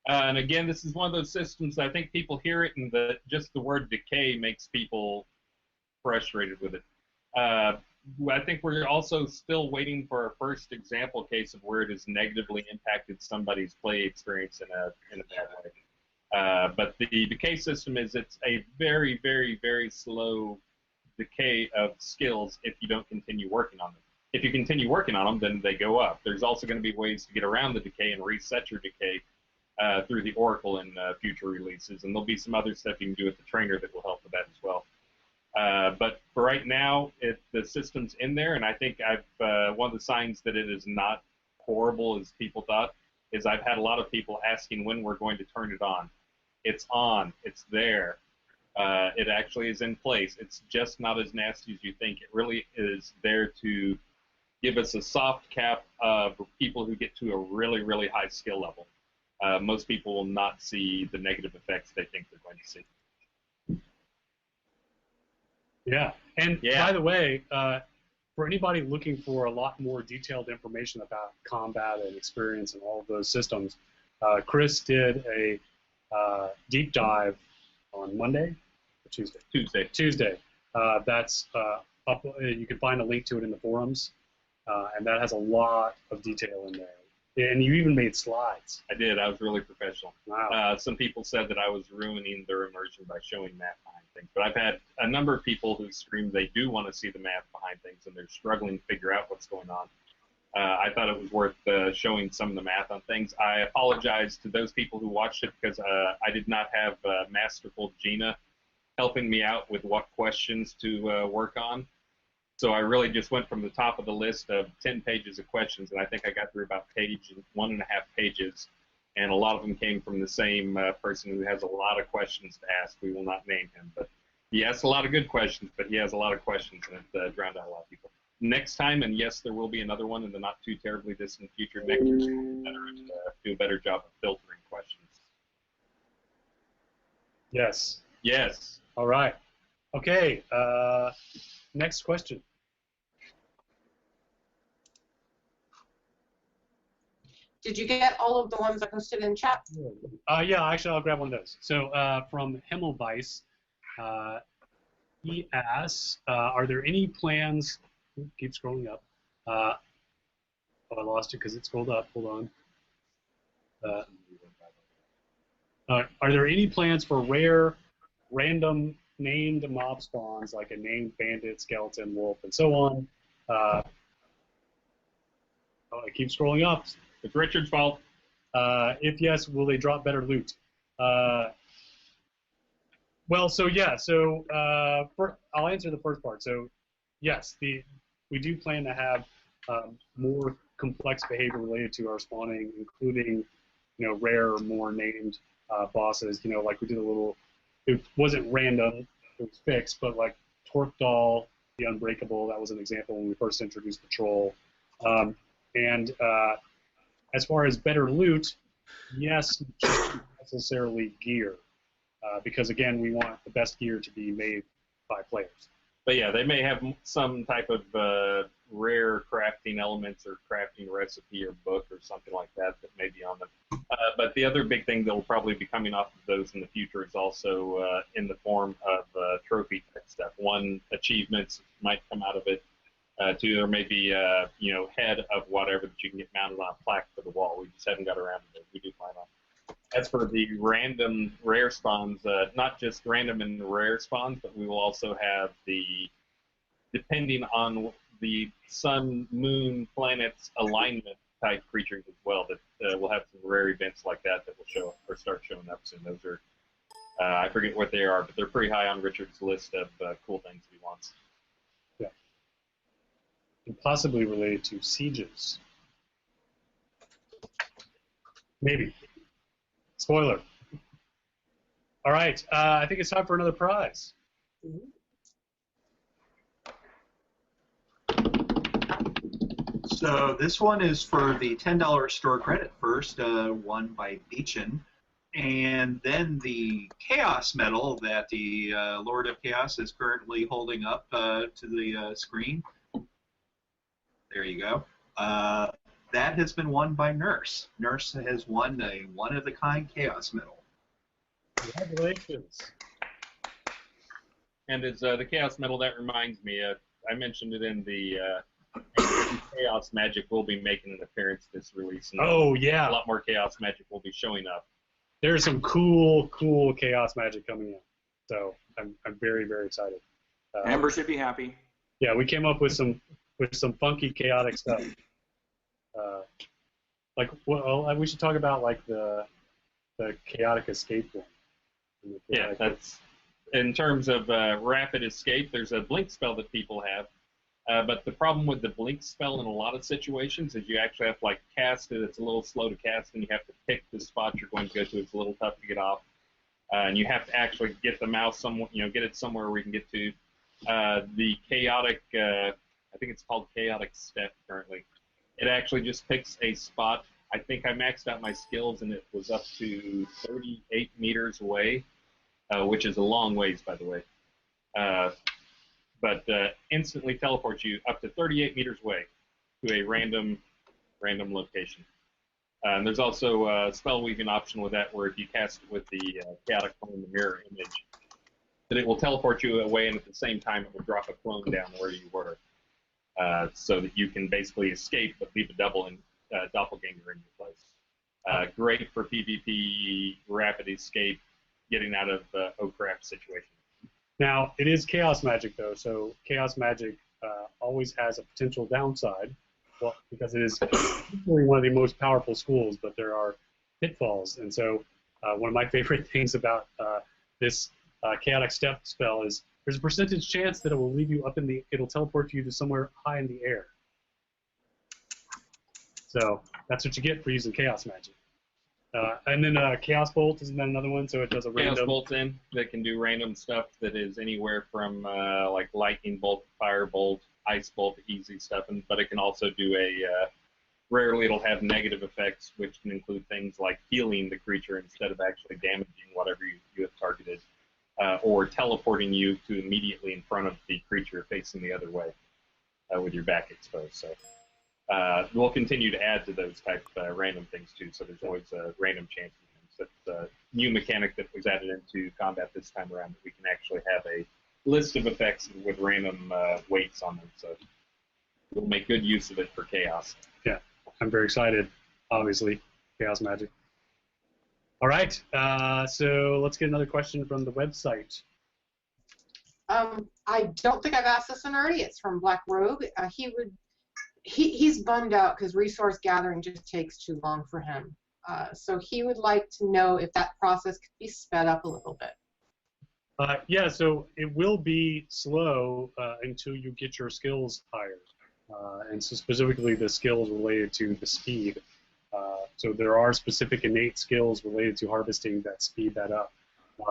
And again, this is one of those systems that I think people hear it and just the word decay makes people frustrated with it. I think we're also still waiting for our first example case of where it has negatively impacted somebody's play experience in a bad way. But the decay system it's a very, very, very slow decay of skills if you don't continue working on them. If you continue working on them, then they go up. There's also going to be ways to get around the decay and reset your decay through the Oracle in future releases, and there'll be some other stuff you can do with the trainer that will help with that as well. But for right now, the system's in there, and I think one of the signs that it is not horrible as people thought is I've had a lot of people asking when we're going to turn it on. It's on. It's there. It actually is in place. It's just not as nasty as you think. It really is there to give us a soft cap for people who get to a really, really high skill level. Most people will not see the negative effects they think they're going to see. Yeah, and by the way, for anybody looking for a lot more detailed information about combat and experience and all of those systems, Chris did a deep dive on Monday or Tuesday. Tuesday. That's up. You can find a link to it in the forums, and that has a lot of detail in there. And you even made slides. I did. I was really professional. Wow. Some people said that I was ruining their immersion by showing math behind things. But I've had a number of people who scream they do want to see the math behind things, and they're struggling to figure out what's going on. I thought it was worth showing some of the math on things. I apologize to those people who watched it because I did not have Masterful Gina helping me out with what questions to work on. So I really just went from the top of the list of 10 pages of questions, and I think I got through about 1.5 pages, and a lot of them came from the same person who has a lot of questions to ask. We will not name him, but he asks a lot of good questions, but he has a lot of questions, and it drowned out a lot of people. Next time, and yes, there will be another one in the not too terribly distant future, next year, do a better job of filtering questions. Yes. Yes. All right. Okay. Next question. Did you get all of the ones I posted in chat? Yeah, actually, I'll grab one of those. So from Himmelweiss, he asks, are there any plans? Keep scrolling up. Oh, I lost it because it scrolled up. Hold on. Are there any plans for rare, random named mob spawns, like a named bandit, skeleton, wolf, and so on? Oh, I keep scrolling up. It's Richard's fault. If yes, will they drop better loot? Well, so yeah, so I'll answer the first part. So yes, we do plan to have more complex behavior related to our spawning, including rare or more named bosses. Like we did a little. It wasn't random. It was fixed, but like Torque Doll, the Unbreakable, that was an example when we first introduced Patrol. And as far as better loot, yes, not necessarily gear. Because, again, we want the best gear to be made by players. But, yeah, they may have some type of rare crafting elements or crafting recipe or book or something like that may be on them. But the other big thing that will probably be coming off of those in the future is also in the form of trophy type stuff. One, achievements might come out of it. Two, there may be, head of whatever that you can get mounted on a plaque for the wall. We just haven't got around to it. We do plan on. As for the random rare spawns, not just random and rare spawns, but we will also have depending on the sun, moon, planets alignment type creatures as well. That we'll have some rare events like that will show up or start showing up soon. Those are, I forget what they are, but they're pretty high on Richard's list of cool things he wants. Yeah. And possibly related to sieges. Maybe. Spoiler. All right, I think it's time for another prize. So this one is for the $10 store credit first, won by Beechin, and then the Chaos Medal that the Lord of Chaos is currently holding up to the screen. There you go. That has been won by Nurse. Nurse has won a one-of-a-kind Chaos Medal. Congratulations. And as the Chaos Medal, that reminds me, I mentioned it in the Chaos Magic will be making an appearance this release. And oh, yeah. A lot more Chaos Magic will be showing up. There's some cool Chaos Magic coming in. So I'm very, very excited. Amber should be happy. Yeah, we came up with some funky, chaotic stuff. We should talk about like the chaotic escape one. Yeah, that's in terms of rapid escape. There's a blink spell that people have, but the problem with the blink spell in a lot of situations is you actually have to like cast it. It's a little slow to cast, and you have to pick the spot you're going to go to. It's a little tough to get off, and you have to actually get the mouse somewhere, get it somewhere where you can get to. The chaotic, I think it's called chaotic step currently. It actually just picks a spot. I think I maxed out my skills, and it was up to 38 meters away, which is a long ways, by the way. But instantly teleports you up to 38 meters away to a random location. And there's also a spell weaving option with that, where if you cast it with the chaotic clone, the mirror image, that it will teleport you away, and at the same time it will drop a clone down where you were. So that you can basically escape but leave a doppelganger in your place. Great for PvP, rapid escape, getting out of oh crap situation. Now, it is Chaos Magic, though, so Chaos Magic always has a potential downside, well, because it is really one of the most powerful schools, but there are pitfalls. And so one of my favorite things about this Chaotic Step spell is there's a percentage chance that it will leave you it'll teleport you to somewhere high in the air. So that's what you get for using Chaos Magic. And then Chaos Bolt isn't that another one? So it does a random. Chaos Bolt in that can do random stuff that is anywhere from like Lightning Bolt, Fire Bolt, Ice Bolt, easy stuff, but it can also do rarely it'll have negative effects, which can include things like healing the creature instead of actually damaging whatever you have targeted. Or teleporting you to immediately in front of the creature facing the other way with your back exposed. So we'll continue to add to those type of random things too. So there's always a random chance. So it's a new mechanic that was added into combat this time around, that we can actually have a list of effects with random weights on them. So we'll make good use of it for chaos. Yeah, I'm very excited. Obviously, Chaos Magic. All right, so let's get another question from the website. I don't think I've asked this one already. It's from Black Rogue. he's bummed out because resource gathering just takes too long for him. So he would like to know if that process could be sped up a little bit. Yeah, so it will be slow until you get your skills higher, and so specifically the skills related to the speed. So there are specific innate skills related to harvesting that speed that up.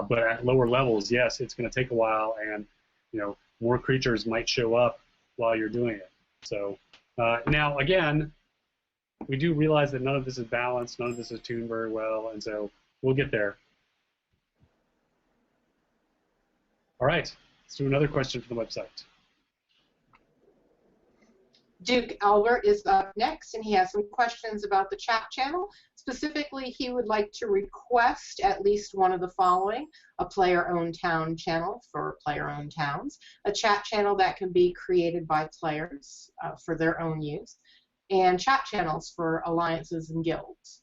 But at lower levels, yes, it's going to take a while, and more creatures might show up while you're doing it. So now, again, we do realize that none of this is balanced, none of this is tuned very well, and so we'll get there. All right, let's do another question from the website. Duke Albert is up next, and he has some questions about the chat channel. Specifically, he would like to request at least one of the following: a player-owned town channel for player-owned towns, a chat channel that can be created by players for their own use, and chat channels for alliances and guilds.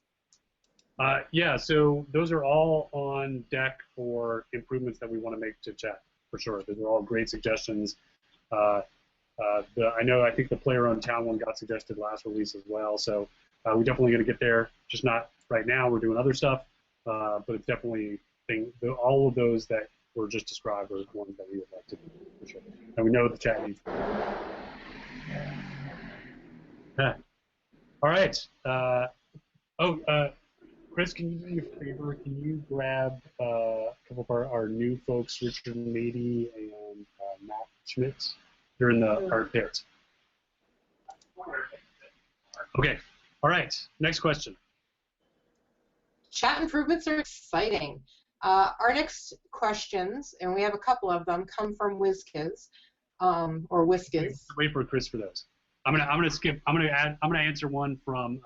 Yeah, so those are all on deck for improvements that we want to make to chat, for sure. Those are all great suggestions. I think the player-owned town one got suggested last release as well, so we're definitely going to get there, just not right now. We're doing other stuff, but it's definitely all of those that were just described are ones that we would like to do, for sure. And we know the chat needs them. All right. Chris, can you do me a favor? Can you grab a couple of our new folks, Richard Mady and Matt Schmidt? They're in the art pit. Okay. All right. Next question. Chat improvements are exciting. Our next questions, and we have a couple of them, come from WizKiz or Whiskiz. Wait for Chris for those. I'm gonna skip. I'm gonna answer one from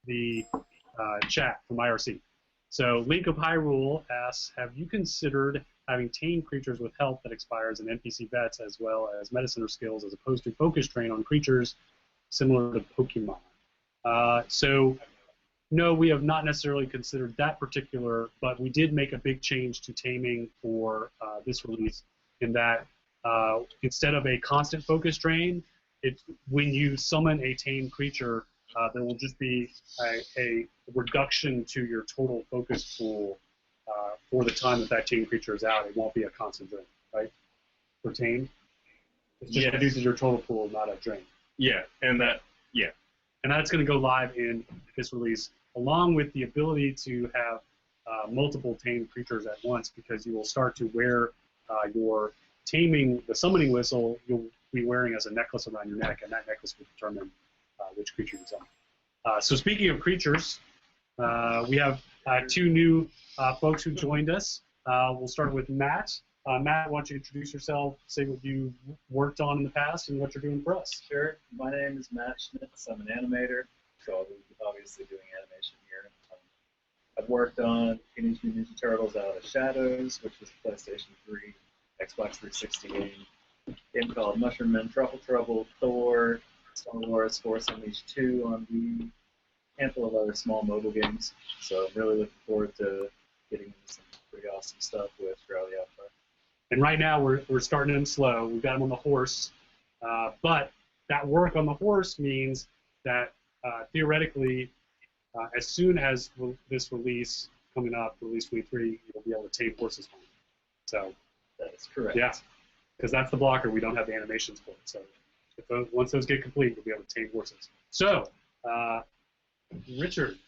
the chat from IRC. So Link of Hyrule asks, have you considered having tame creatures with health that expires in NPC vets as well as medicine or skills as opposed to focus train on creatures similar to Pokemon? So no, we have not necessarily considered that particular, but we did make a big change to taming for this release in that instead of a constant focus drain, when you summon a tame creature, there will just be a reduction to your total focus pool for the time that tame creature is out. It won't be a constant drain, right? For tame, it just reduces your total pool, not a drain. Yeah, and that's going to go live in this release, along with the ability to have multiple tame creatures at once, because you will start to wear your taming, the summoning whistle, you'll be wearing as a necklace around your neck, and that necklace will determine which creature you summon. So speaking of creatures, we have two new folks who joined us. We'll start with Matt. Matt, why don't you introduce yourself, say what you worked on in the past and what you're doing for us. Sure. My name is Matt Schmitz. I'm an animator, so I'll be obviously doing animation here. I've worked on Teenage Mutant Ninja Turtles Out of the Shadows, which was a PlayStation 3, Xbox 360 game. A game called Mushroom Men Truffle Trouble, Thor, Star Wars Force Unleashed 2 on Wii, handful of other small mobile games. So I'm really looking forward to getting into some pretty awesome stuff with Rally Avatar. And right now we're starting him slow. We've got him on the horse, but that work on the horse means that theoretically, as soon as this release coming up, release 23, you'll be able to tame horses for him. So that is correct. Yeah, because that's the blocker. We don't have the animations for it. So once those get complete, you'll be able to tame horses. So, Richard.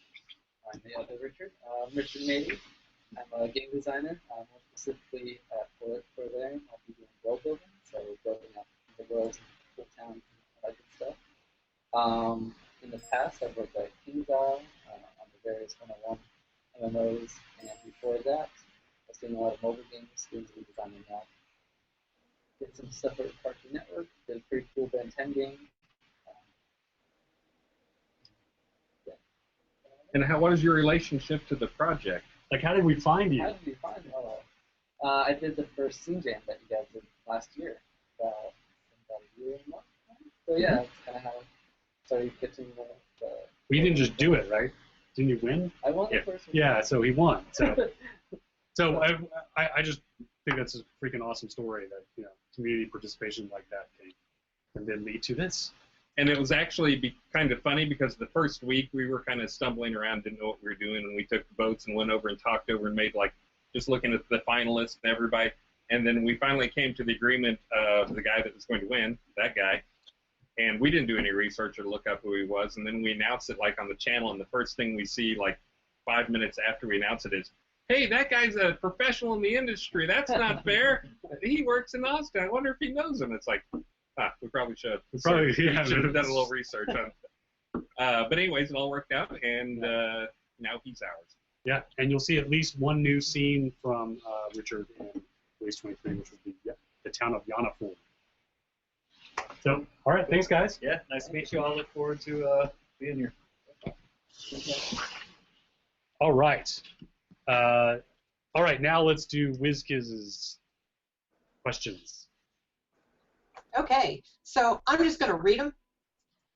I'm the other Richard. Richard Mady. I'm a game designer. More specifically for there. I'll be doing world building, so building up the world, cool town, and all that good stuff. In the past, I've worked at King's Isle on the various 101 MMOs, and before that, I was doing a lot of mobile games, doing designing that. Did some stuff at Cartoon Network, did a pretty cool Ben 10 game. Yeah. And what is your relationship to the project? Like, how did we find you? How did we find you? I did the first Scene Jam that you guys did last year, about a year and a month. So yeah, that's kind of how I started getting the Well, you didn't just do it, right? Didn't you win? I won the first one. Yeah, so he won. So I just think that's a freaking awesome story that community participation like that can then lead to this. And it was actually kind of funny because the first week we were kind of stumbling around, didn't know what we were doing, and we took the boats and went over and talked over and made, like, just looking at the finalists and everybody. And then we finally came to the agreement of the guy that was going to win, that guy. And we didn't do any research or look up who he was. And then we announced it, like, on the channel, and the first thing we see, like, 5 minutes after we announce it is, hey, that guy's a professional in the industry. That's not fair. He works in Austin. I wonder if he knows him. It's like, we probably should. Probably, should yeah. have done a little research on it. But anyways, it all worked out, and now he's ours. Yeah, and you'll see at least one new scene from Richard in Release 23, which would be the town of Yanaful. So, all right, thanks, guys. Yeah, nice to meet you all. Look forward to being here. All right. All right, now let's do WizKiz's questions. Okay, so I'm just going to read them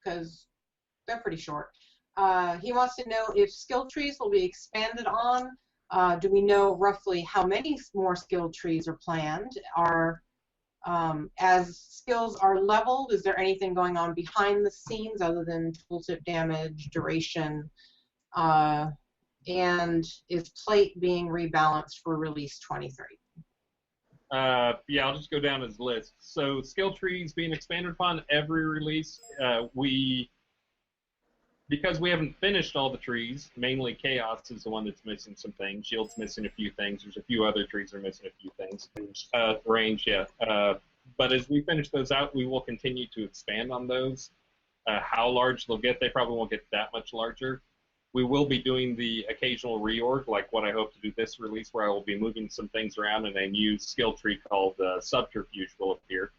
because they're pretty short. He wants to know if skill trees will be expanded on. Do we know roughly how many more skill trees are planned? As skills are leveled, is there anything going on behind the scenes other than tooltip damage, duration? And is plate being rebalanced for release 23? Yeah, I'll just go down his list. So skill trees being expanded upon every release. Because we haven't finished all the trees, mainly Chaos is the one that's missing some things. Shield's missing a few things. There's a few other trees that are missing a few things. Range, yeah. But as we finish those out, we will continue to expand on those. How large they'll get, they probably won't get that much larger. We will be doing the occasional reorg, like what I hope to do this release, where I will be moving some things around, and a new skill tree called Subterfuge will appear.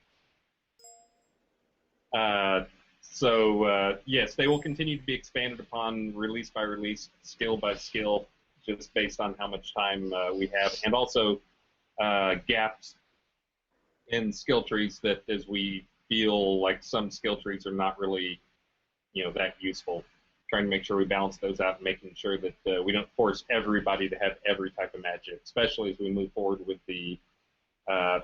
Yes, they will continue to be expanded upon release by release, skill by skill, just based on how much time we have, and also gaps in skill trees that, as we feel like some skill trees are not really, that useful. Trying to make sure we balance those out and making sure that we don't force everybody to have every type of magic, especially as we move forward with the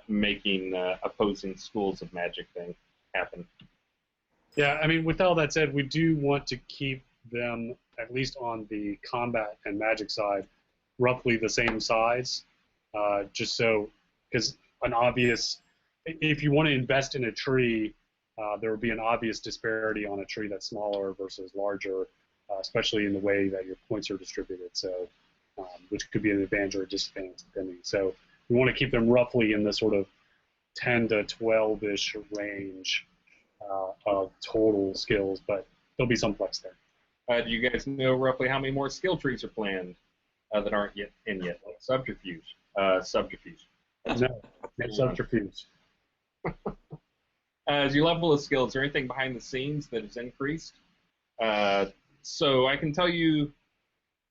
making opposing schools of magic thing happen. Yeah, I mean, with all that said, we do want to keep them, at least on the combat and magic side, roughly the same size, just so, because if you want to invest in a tree, there would be an obvious disparity on a tree that's smaller versus larger, especially in the way that your points are distributed, so which could be an advantage or a disadvantage depending. So we want to keep them roughly in the sort of 10 to 12-ish range of total skills, but there'll be some flex there. Do you guys know roughly how many more skill trees are planned that aren't yet in yet? Like subterfuge. Subterfuge. No, subterfuge. As you level the skills, is there anything behind the scenes that has increased? So I can tell you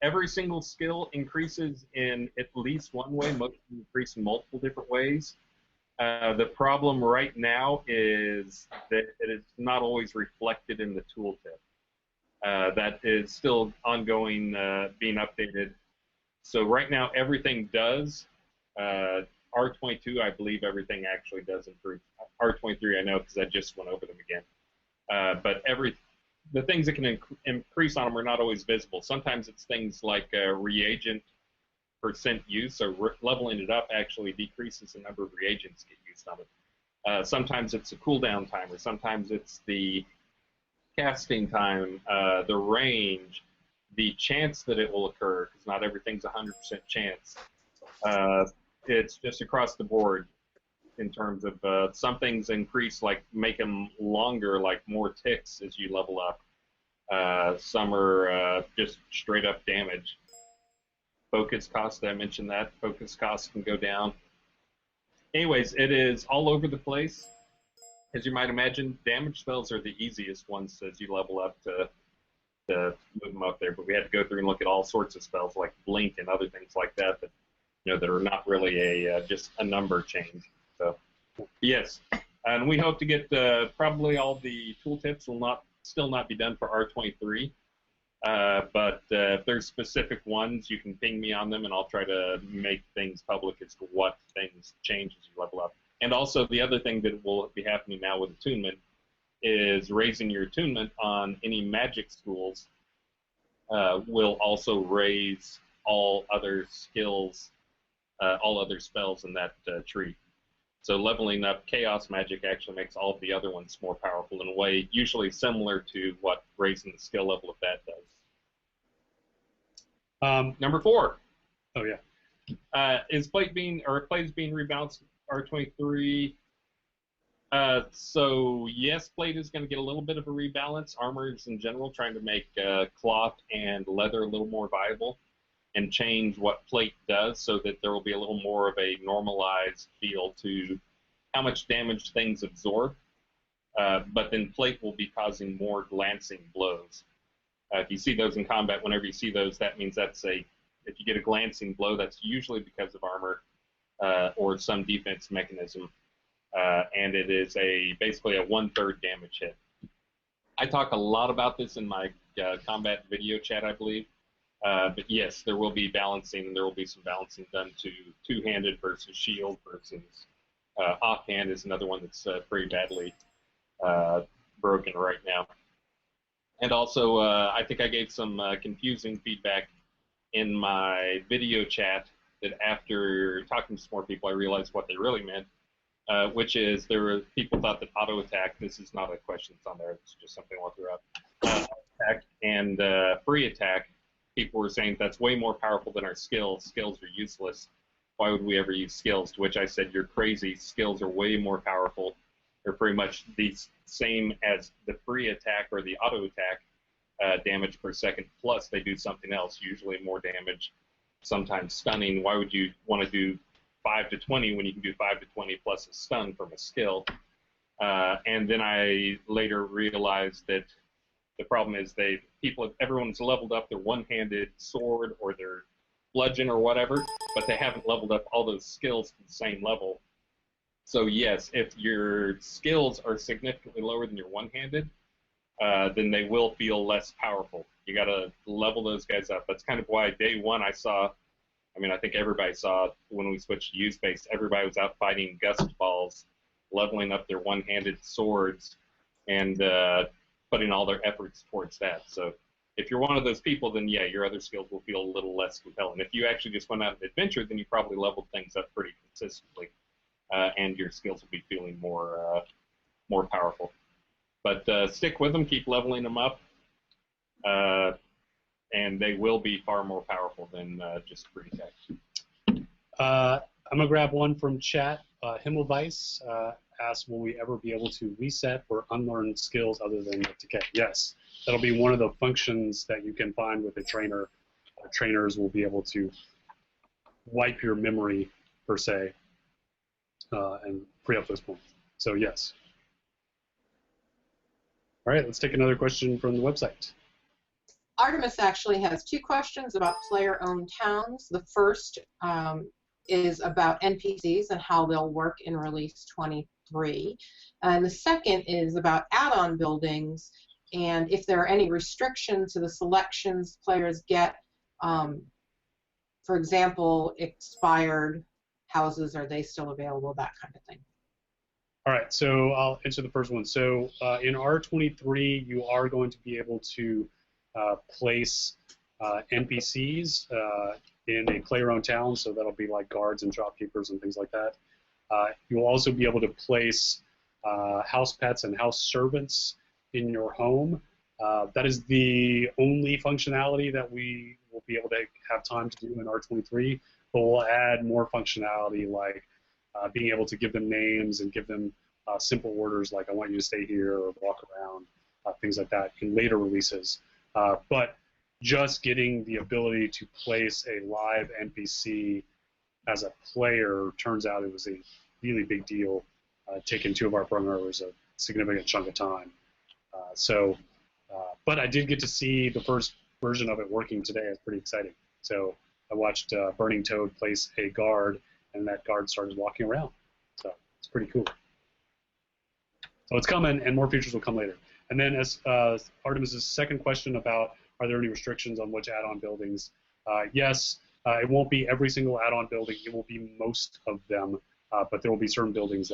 every single skill increases in at least one way, most increase in multiple different ways. The problem right now is that it is not always reflected in the tooltip. That is still ongoing, being updated. So right now everything does. R22, I believe everything actually does improve. R23, I know because I just went over them again. But the things that can increase on them are not always visible. Sometimes it's things like reagent percent use, so leveling it up actually decreases the number of reagents get used on it. Sometimes it's a cooldown time, or sometimes it's the casting time, the range, the chance that it will occur, because not everything's 100% chance. It's just across the board in terms of some things increase, like make them longer, like more ticks as you level up. Some are just straight up damage. Focus cost, I mentioned that. Focus cost can go down. Anyways, it is all over the place. As you might imagine, damage spells are the easiest ones as you level up to move them up there. But we had to go through and look at all sorts of spells like Blink and other things like that that are not really just a number change. So yes, and we hope to get probably all the tooltips will still not be done for R23. But if there's specific ones, you can ping me on them, and I'll try to make things public as to what things change as you level up. And also, the other thing that will be happening now with attunement is raising your attunement on any magic schools will also raise all other skills, all other spells in that tree. So leveling up Chaos Magic actually makes all of the other ones more powerful in a way usually similar to what raising the skill level of that does. Number 4. Oh yeah. Is plate being rebalanced R23? So yes, plate is going to get a little bit of a rebalance. Armor is in general trying to make cloth and leather a little more viable and change what plate does so that there will be a little more of a normalized feel to how much damage things absorb. But then plate will be causing more glancing blows. If you see those in combat, whenever you see those, that means if you get a glancing blow, that's usually because of armor or some defense mechanism. And it is basically a 1/3 damage hit. I talk a lot about this in my combat video chat, I believe. But yes, there will be balancing, and there will be some balancing done to two-handed versus shield versus offhand is another one that's pretty badly broken right now. And also, I think I gave some confusing feedback in my video chat that after talking to some more people, I realized what they really meant. Which is people thought that auto attack, this is not a question that's on there, it's just something I want to throw out. Attack and free attack, people were saying that's way more powerful than our skills. Skills are useless. Why would we ever use skills? To which I said, you're crazy. Skills are way more powerful. They're pretty much the same as the free attack or the auto attack damage per second, plus they do something else, usually more damage, sometimes stunning. Why would you want to do 5 to 20 when you can do 5 to 20 plus a stun from a skill? And then I later realized that the problem is everyone's leveled up their one-handed sword or their bludgeon or whatever, but they haven't leveled up all those skills to the same level. So yes, if your skills are significantly lower than your one-handed, then they will feel less powerful. You got to level those guys up. That's kind of why day one I think everybody saw when we switched to use-based, everybody was out fighting gust balls, leveling up their one-handed swords, and putting all their efforts towards that. So if you're one of those people, then yeah, your other skills will feel a little less compelling. If you actually just went out on an adventure, then you probably leveled things up pretty consistently, and your skills will be feeling more powerful. But stick with them, keep leveling them up, and they will be far more powerful than just free attack. I'm going to grab one from chat. Himmelweiss asks, will we ever be able to reset or unlearn skills other than decay? Yes. That'll be one of the functions that you can find with a trainer. Trainers will be able to wipe your memory, per se, and free up those points. So yes. All right, let's take another question from the website. Artemis actually has 2 questions about player-owned towns. The first is about NPCs and how they'll work in Release 23. And the second is about add-on buildings and if there are any restrictions to the selections players get. For example, expired houses, are they still available, that kind of thing. All right, so I'll answer the first one. So in R23, you are going to be able to place NPCs in a player-owned town, so that'll be like guards and shopkeepers and things like that. You'll also be able to place house pets and house servants in your home. That is the only functionality that we will be able to have time to do in R23, but we'll add more functionality like being able to give them names and give them simple orders like I want you to stay here or walk around, things like that in later releases. But just getting the ability to place a live NPC as a player, turns out it was a really big deal, taking 2 of our programmers a significant chunk of time. But I did get to see the first version of it working today. It's pretty exciting. So I watched Burning Toad place a guard, and that guard started walking around. So it's pretty cool. So it's coming, and more features will come later. And then as Artemis's second question about are there any restrictions on which add-on buildings, yes, it won't be every single add-on building. It will be most of them, but there will be certain buildings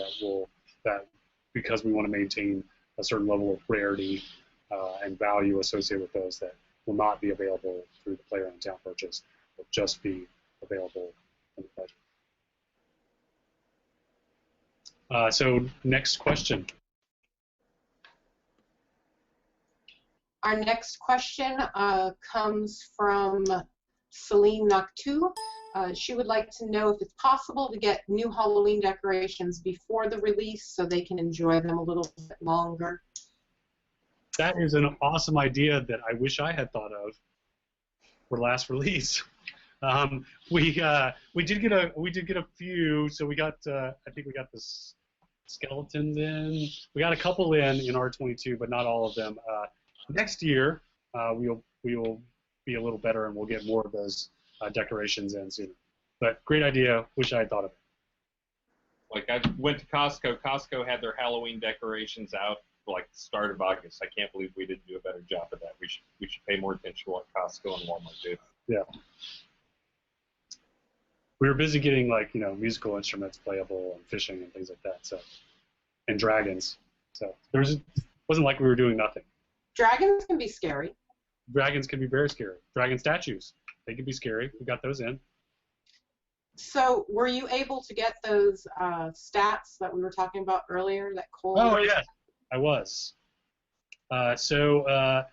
that because we want to maintain a certain level of rarity and value associated with those that will not be available through the player in town purchase. Will just be available in the pledge. So next question. Our next question comes from Celine Noctu. She would like to know if it's possible to get new Halloween decorations before the release so they can enjoy them a little bit longer. That is an awesome idea that I wish I had thought of for last release. We did get a few. So we got I think we got the skeletons in. We got a couple in R22, but not all of them. Next year we will be a little better and we'll get more of those decorations in sooner. But great idea. Wish I had thought of it. Like I went to Costco. Costco had their Halloween decorations out like the start of August. I can't believe we didn't do a better job of that. We should pay more attention to what Costco and Walmart do. Yeah. We were busy getting like musical instruments playable and fishing and things like that. So and dragons. So wasn't like we were doing nothing. Dragons can be scary. Dragons can be very scary. Dragon statues, they can be scary. We got those in. So were you able to get those stats that we were talking about earlier? That Cole. Oh yeah, I was. So I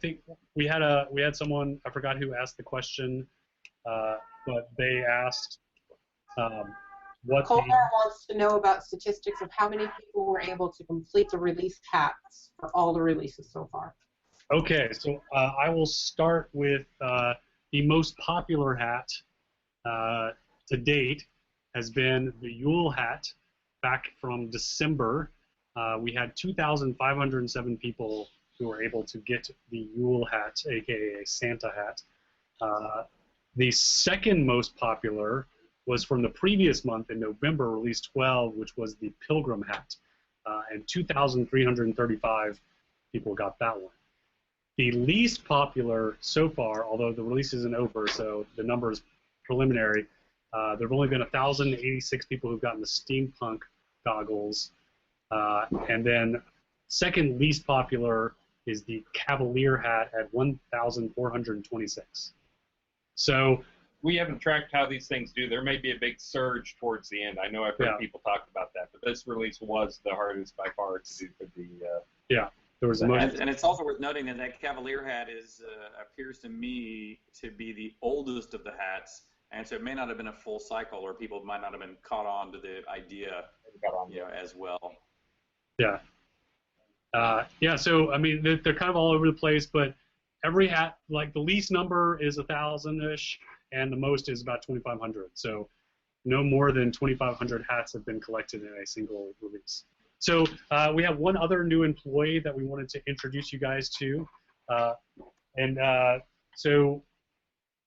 think we had someone, I forgot who asked the question, but they asked what. Cole wants to know about statistics of how many people were able to complete the release hats for all the releases so far. Okay, so I will start with the most popular hat to date has been the Yule hat back from December. We had 2,507 people who were able to get the Yule hat, aka Santa hat. The second most popular was from the previous month in November, release 12, which was the Pilgrim hat. And 2,335 people got that one. The least popular so far, although the release isn't over, so the number is preliminary, there have only been 1,086 people who've gotten the steampunk goggles. And then second least popular is the Cavalier hat at 1,426. So we haven't tracked how these things do. There may be a big surge towards the end. I know I've heard people talk about that, but this release was the hardest by far to do for the. Yeah, there was and it's also worth noting that Cavalier hat appears to me to be the oldest of the hats, and so it may not have been a full cycle, or people might not have been caught on to the idea, as well. Yeah. Yeah. So I mean, they're kind of all over the place, but every hat, like the least number is 1,000-ish, and the most is about 2,500. So no more than 2,500 hats have been collected in a single release. So we have one other new employee that we wanted to introduce you guys to, so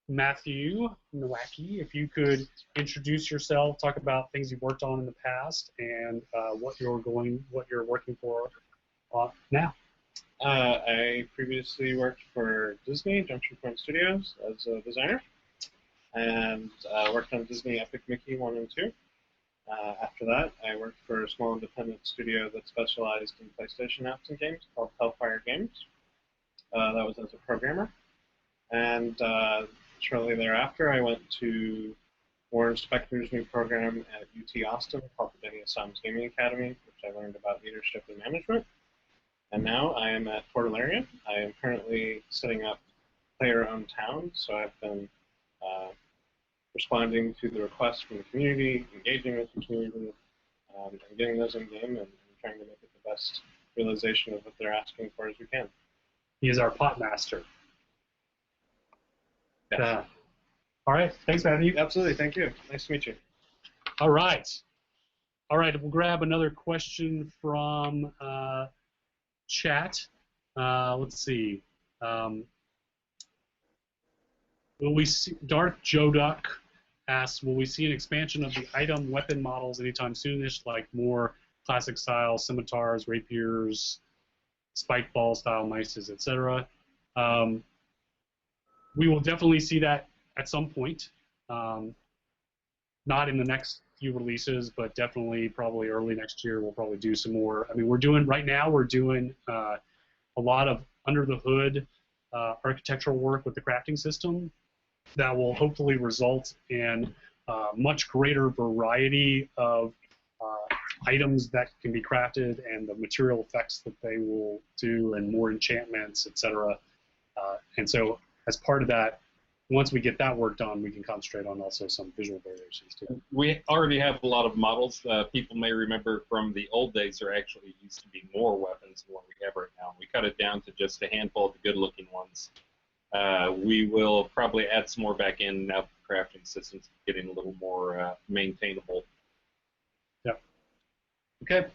Matthew Nowacki, if you could introduce yourself, talk about things you've worked on in the past, and what you're working for now. I previously worked for Disney, Junction Point Studios, as a designer, and worked on Disney Epic Mickey 1 and 2. After that, I worked for a small independent studio that specialized in PlayStation apps and games called Hellfire Games. That was as a programmer. And shortly thereafter, I went to Warren Spector's new program at UT Austin called the Denny Assams Gaming Academy, which I learned about leadership and management. And now I am at Port Alarian. I am currently setting up player-owned towns, so I've been responding to the requests from the community, engaging with the community, and getting those in-game and trying to make it the best realization of what they're asking for as we can. He is our pot master. Yeah. All right. Thanks, Matthew. Absolutely. Thank you. Nice to meet you. All right. All right. We'll grab another question from chat. Let's see. Will we see, Darth Joduck asks, will we see an expansion of the item weapon models anytime soonish, like more classic style scimitars, rapiers, spike ball style maces, etc.? We will definitely see that at some point. Not in the next few releases, but definitely probably early next year we'll probably do some more. I mean, we're doing a lot of under the hood architectural work with the crafting system that will hopefully result in much greater variety of items that can be crafted and the material effects that they will do and more enchantments, etc. And so as part of that, once we get that work done, we can concentrate on also some visual variations too. We already have a lot of models. People may remember from the old days there actually used to be more weapons than what we have right now. We cut it down to just a handful of the good-looking ones. We will probably add some more back in now that the crafting system's getting a little more maintainable. Yep. Okay.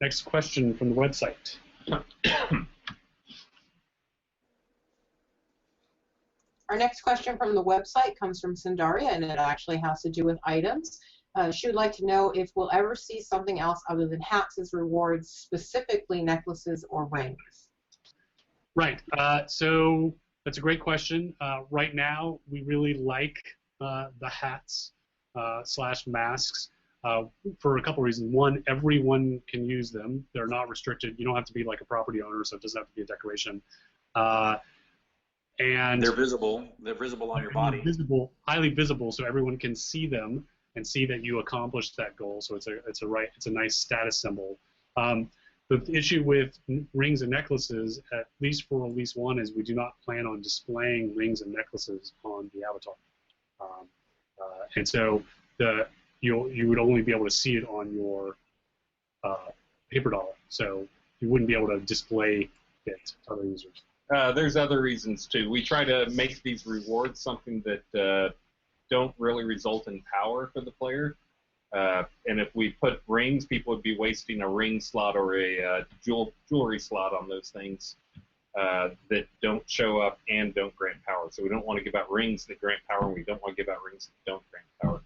Next question from the website. Our next question from the website comes from Sandaria, and it actually has to do with items. She would like to know if we'll ever see something else other than hats as rewards, specifically necklaces or rings. Right. So that's a great question. Right now, we really like the hats / masks for a couple reasons. One, everyone can use them. They're not restricted. You don't have to be like a property owner, so it doesn't have to be a decoration. And they're visible. They're visible on your body. Visible, highly visible, so everyone can see them and see that you accomplished that goal. So it's a nice status symbol. The issue with rings and necklaces, at least for release 1, is we do not plan on displaying rings and necklaces on the avatar, and so you would only be able to see it on your paper dollar. So you wouldn't be able to display it to other users. There's other reasons too. We try to make these rewards something that don't really result in power for the player. And if we put rings, people would be wasting a ring slot or a jewelry slot on those things that don't show up and don't grant power. So we don't want to give out rings that grant power, and we don't want to give out rings that don't grant power.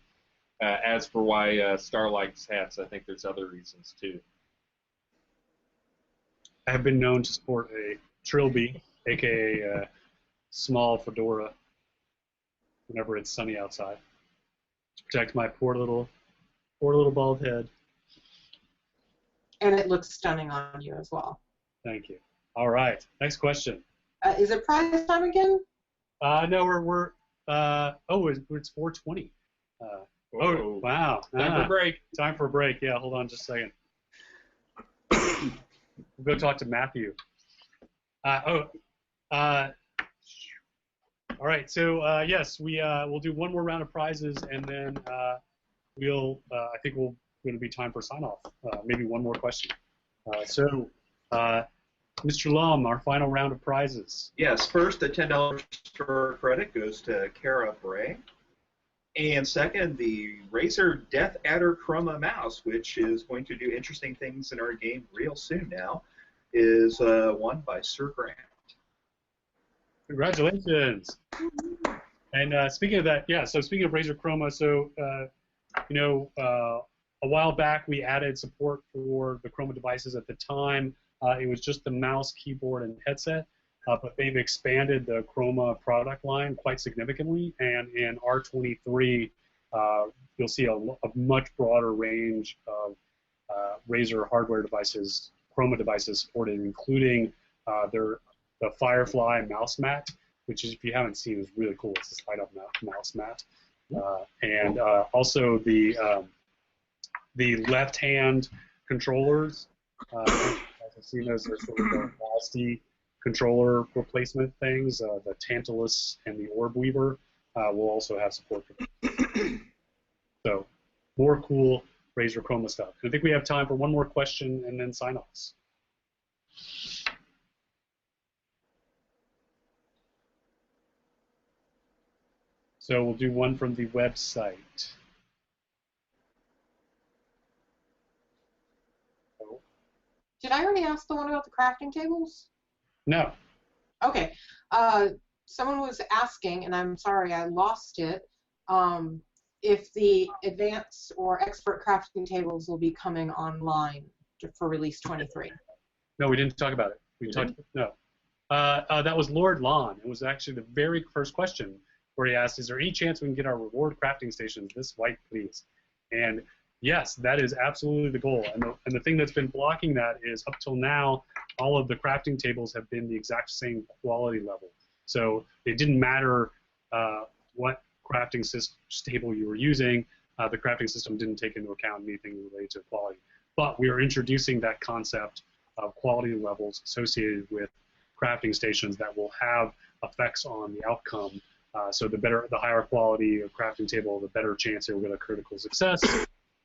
As for why Starr likes hats, I think there's other reasons too. I have been known to sport a trilby, aka a small fedora, whenever it's sunny outside, to protect my poor little bald head. And it looks stunning on you as well. Thank you. All right, next question. Is it prize time again? No, it's 4:20. Oh, wow. Time for a break. Time for a break. Yeah, hold on just a second. We'll go talk to Matthew. All right, so yes, we'll do one more round of prizes, and then I think we're going to be time for sign-off. Maybe one more question. Mr. Lum, our final round of prizes. Yes, first, the $10 store credit goes to Kara Bray. And second, the Razer Death Adder Chroma mouse, which is going to do interesting things in our game real soon now, is won by Sir Grant. Congratulations. And speaking of that, yeah, so speaking of Razer Chroma, so, a while back we added support for the Chroma devices. At the time, it was just the mouse, keyboard, and headset, but they've expanded the Chroma product line quite significantly, and in R23, you'll see a much broader range of Razer hardware devices, Chroma devices supported, including the Firefly mouse mat, which is, if you haven't seen, is really cool. It's this light-up mouse mat, and also the left-hand controllers. As you've seen, those are sort of the nasty controller replacement things. The Tantalus and the Orb Weaver will also have support for them. So, more cool Razer Chroma stuff. I think we have time for one more question and then sign-offs. So we'll do one from the website. Did I already ask the one about the crafting tables? No. Okay. Someone was asking, and I'm sorry I lost it, if the advanced or expert crafting tables will be coming online for release 23. No, we didn't talk about it. That was Lord Lon. It was actually the very first question where he asked, is there any chance we can get our reward crafting stations this white, please? And yes, that is absolutely the goal. And the thing that's been blocking that is up till now, all of the crafting tables have been the exact same quality level. So it didn't matter what crafting table you were using, the crafting system didn't take into account anything related to quality. But we are introducing that concept of quality levels associated with crafting stations that will have effects on the outcome. So the higher quality of crafting table, the better chance it will get a critical success.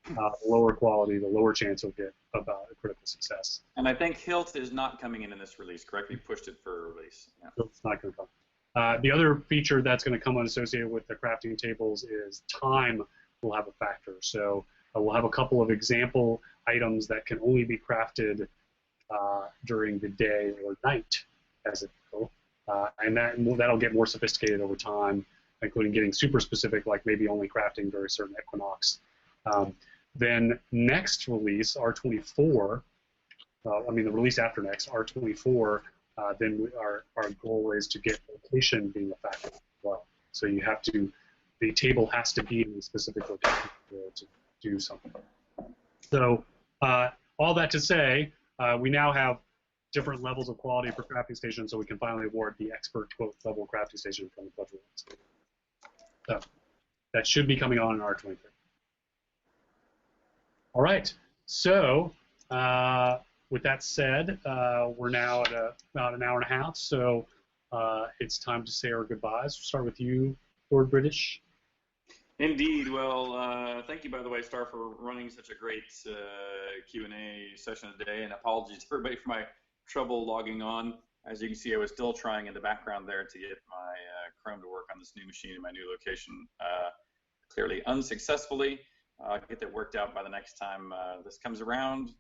The lower quality, the lower chance you'll get about a critical success. And I think Hilt is not coming in this release, correct? We pushed it for release. Yeah. It's not going to come. The other feature that's going to come associated with the crafting tables is time will have a factor. So we'll have a couple of example items that can only be crafted during the day or night, as it will. And that'll get more sophisticated over time, including getting super specific, like maybe only crafting during certain equinox. Then next release, R24, the release after next, R24, then our goal is to get location being a factor as well. So the table has to be in a specific location to do something. So all that to say, we now have different levels of quality for crafting stations, so we can finally award the expert quote level crafting station from the Pledge Awards. So that should be coming on in R23. All right, so with that said, we're now at about an hour and a half, so it's time to say our goodbyes. We'll start with you, Lord British. Indeed. Well, thank you, by the way, Starr, for running such a great Q&A session today, and apologies to everybody for my trouble logging on. As you can see, I was still trying in the background there to get my Chrome to work on this new machine in my new location, clearly unsuccessfully. I'll get that worked out by the next time this comes around.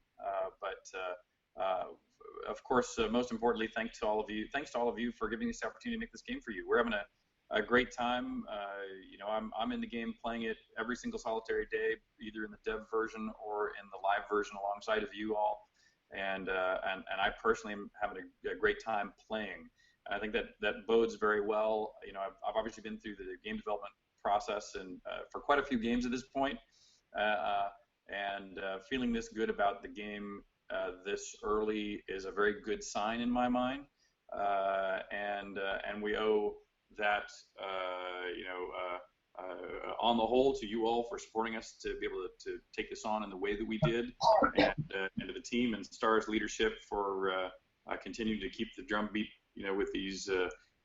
Of course, most importantly, thanks to all of you for giving us the opportunity to make this game for you. We're having a great time. I'm in the game playing it every single solitary day, either in the dev version or in the live version alongside of you all. And I personally am having a great time playing. And I think that bodes very well. I've obviously been through the game development process and for quite a few games at this point. Feeling this good about the game this early is a very good sign in my mind, and we owe that on the whole to you all for supporting us to be able to take this on in the way that we did, and to the team and Starr's leadership for continuing to keep the drumbeat with these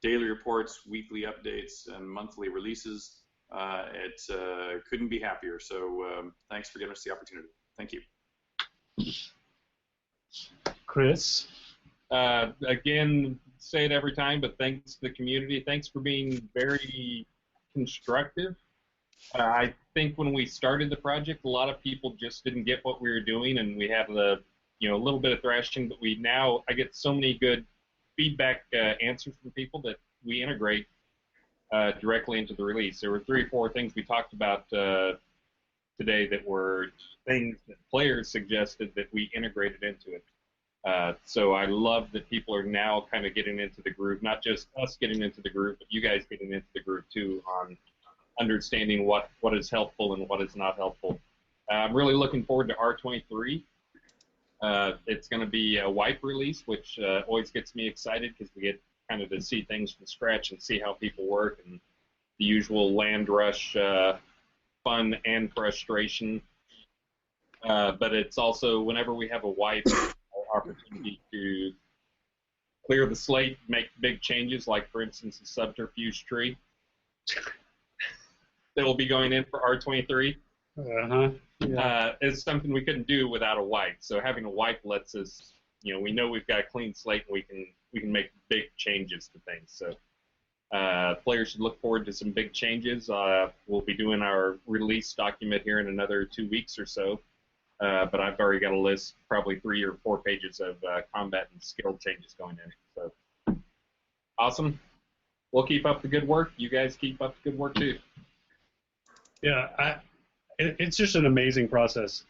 daily reports, weekly updates, and monthly releases. It couldn't be happier. So thanks for giving us the opportunity. Thank you. Chris? Again, say it every time, but thanks to the community. Thanks for being very constructive. I think when we started the project, a lot of people just didn't get what we were doing, and we had a little bit of thrashing. But I get so many good feedback answers from people that we integrate directly into the release. There were 3 or 4 things we talked about today that were things that players suggested that we integrated into it. So I love that people are now kind of getting into the groove, not just us getting into the groove, but you guys getting into the groove too on understanding what is helpful and what is not helpful. I'm really looking forward to R23. It's going to be a wipe release, which always gets me excited because we get kind of to see things from scratch and see how people work, and the usual land rush fun and frustration. But it's also, whenever we have a wipe, opportunity to clear the slate, make big changes, like for instance the subterfuge tree that will be going in for R23. Is something we couldn't do without a wipe. So having a wipe lets us, we know we've got a clean slate and we can make big changes to things. So players should look forward to some big changes. We'll be doing our release document here in another 2 weeks or so. But I've already got a list, probably 3 or 4 pages of combat and skill changes going in. So awesome. We'll keep up the good work. You guys keep up the good work too. Yeah, it's just an amazing process.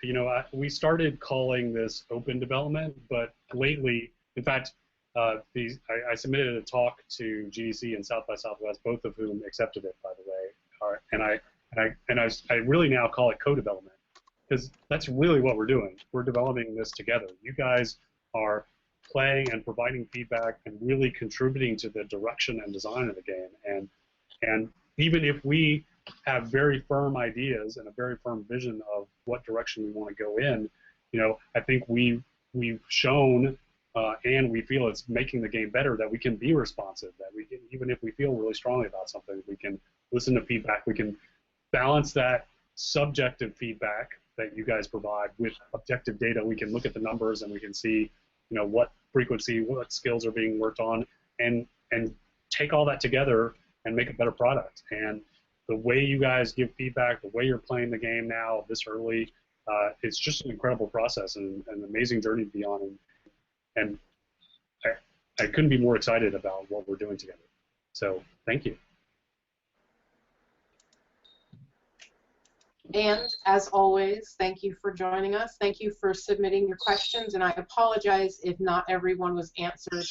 We started calling this open development, but lately, in fact, I submitted a talk to GDC and South by Southwest, both of whom accepted it, by the way. And I really now call it co-development. because that's really what we're doing. We're developing this together. You guys are playing and providing feedback and really contributing to the direction and design of the game. And even if we have very firm ideas and a very firm vision of what direction we want to go in, you know, I think we've shown and we feel it's making the game better, that we can be responsive, that we can, even if we feel really strongly about something, we can listen to feedback, we can balance that subjective feedback that you guys provide with objective data. We can look at the numbers and we can see, you know, what frequency, what skills are being worked on, and take all that together and make a better product. And the way you guys give feedback, the way you're playing the game now this early, it's just an incredible process and an amazing journey to be on. And I couldn't be more excited about what we're doing together. So thank you. And as always, thank you for joining us. Thank you for submitting your questions, and I apologize if not everyone was answered.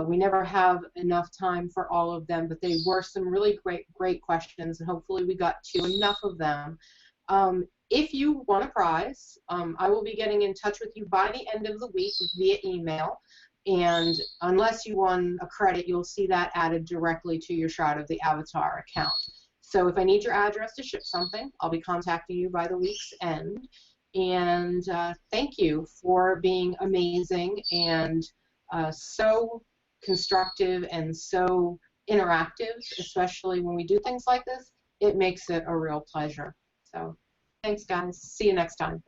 We never have enough time for all of them, but they were some really great questions, and hopefully we got to enough of them. If you want a prize, I will be getting in touch with you by the end of the week via email, and unless you won a credit, you'll see that added directly to your Shroud of the Avatar account. So if I need your address to ship something, I'll be contacting you by the week's end. And thank you for being amazing and so constructive and so interactive, especially when we do things like this. It makes it a real pleasure. So thanks, guys. See you next time.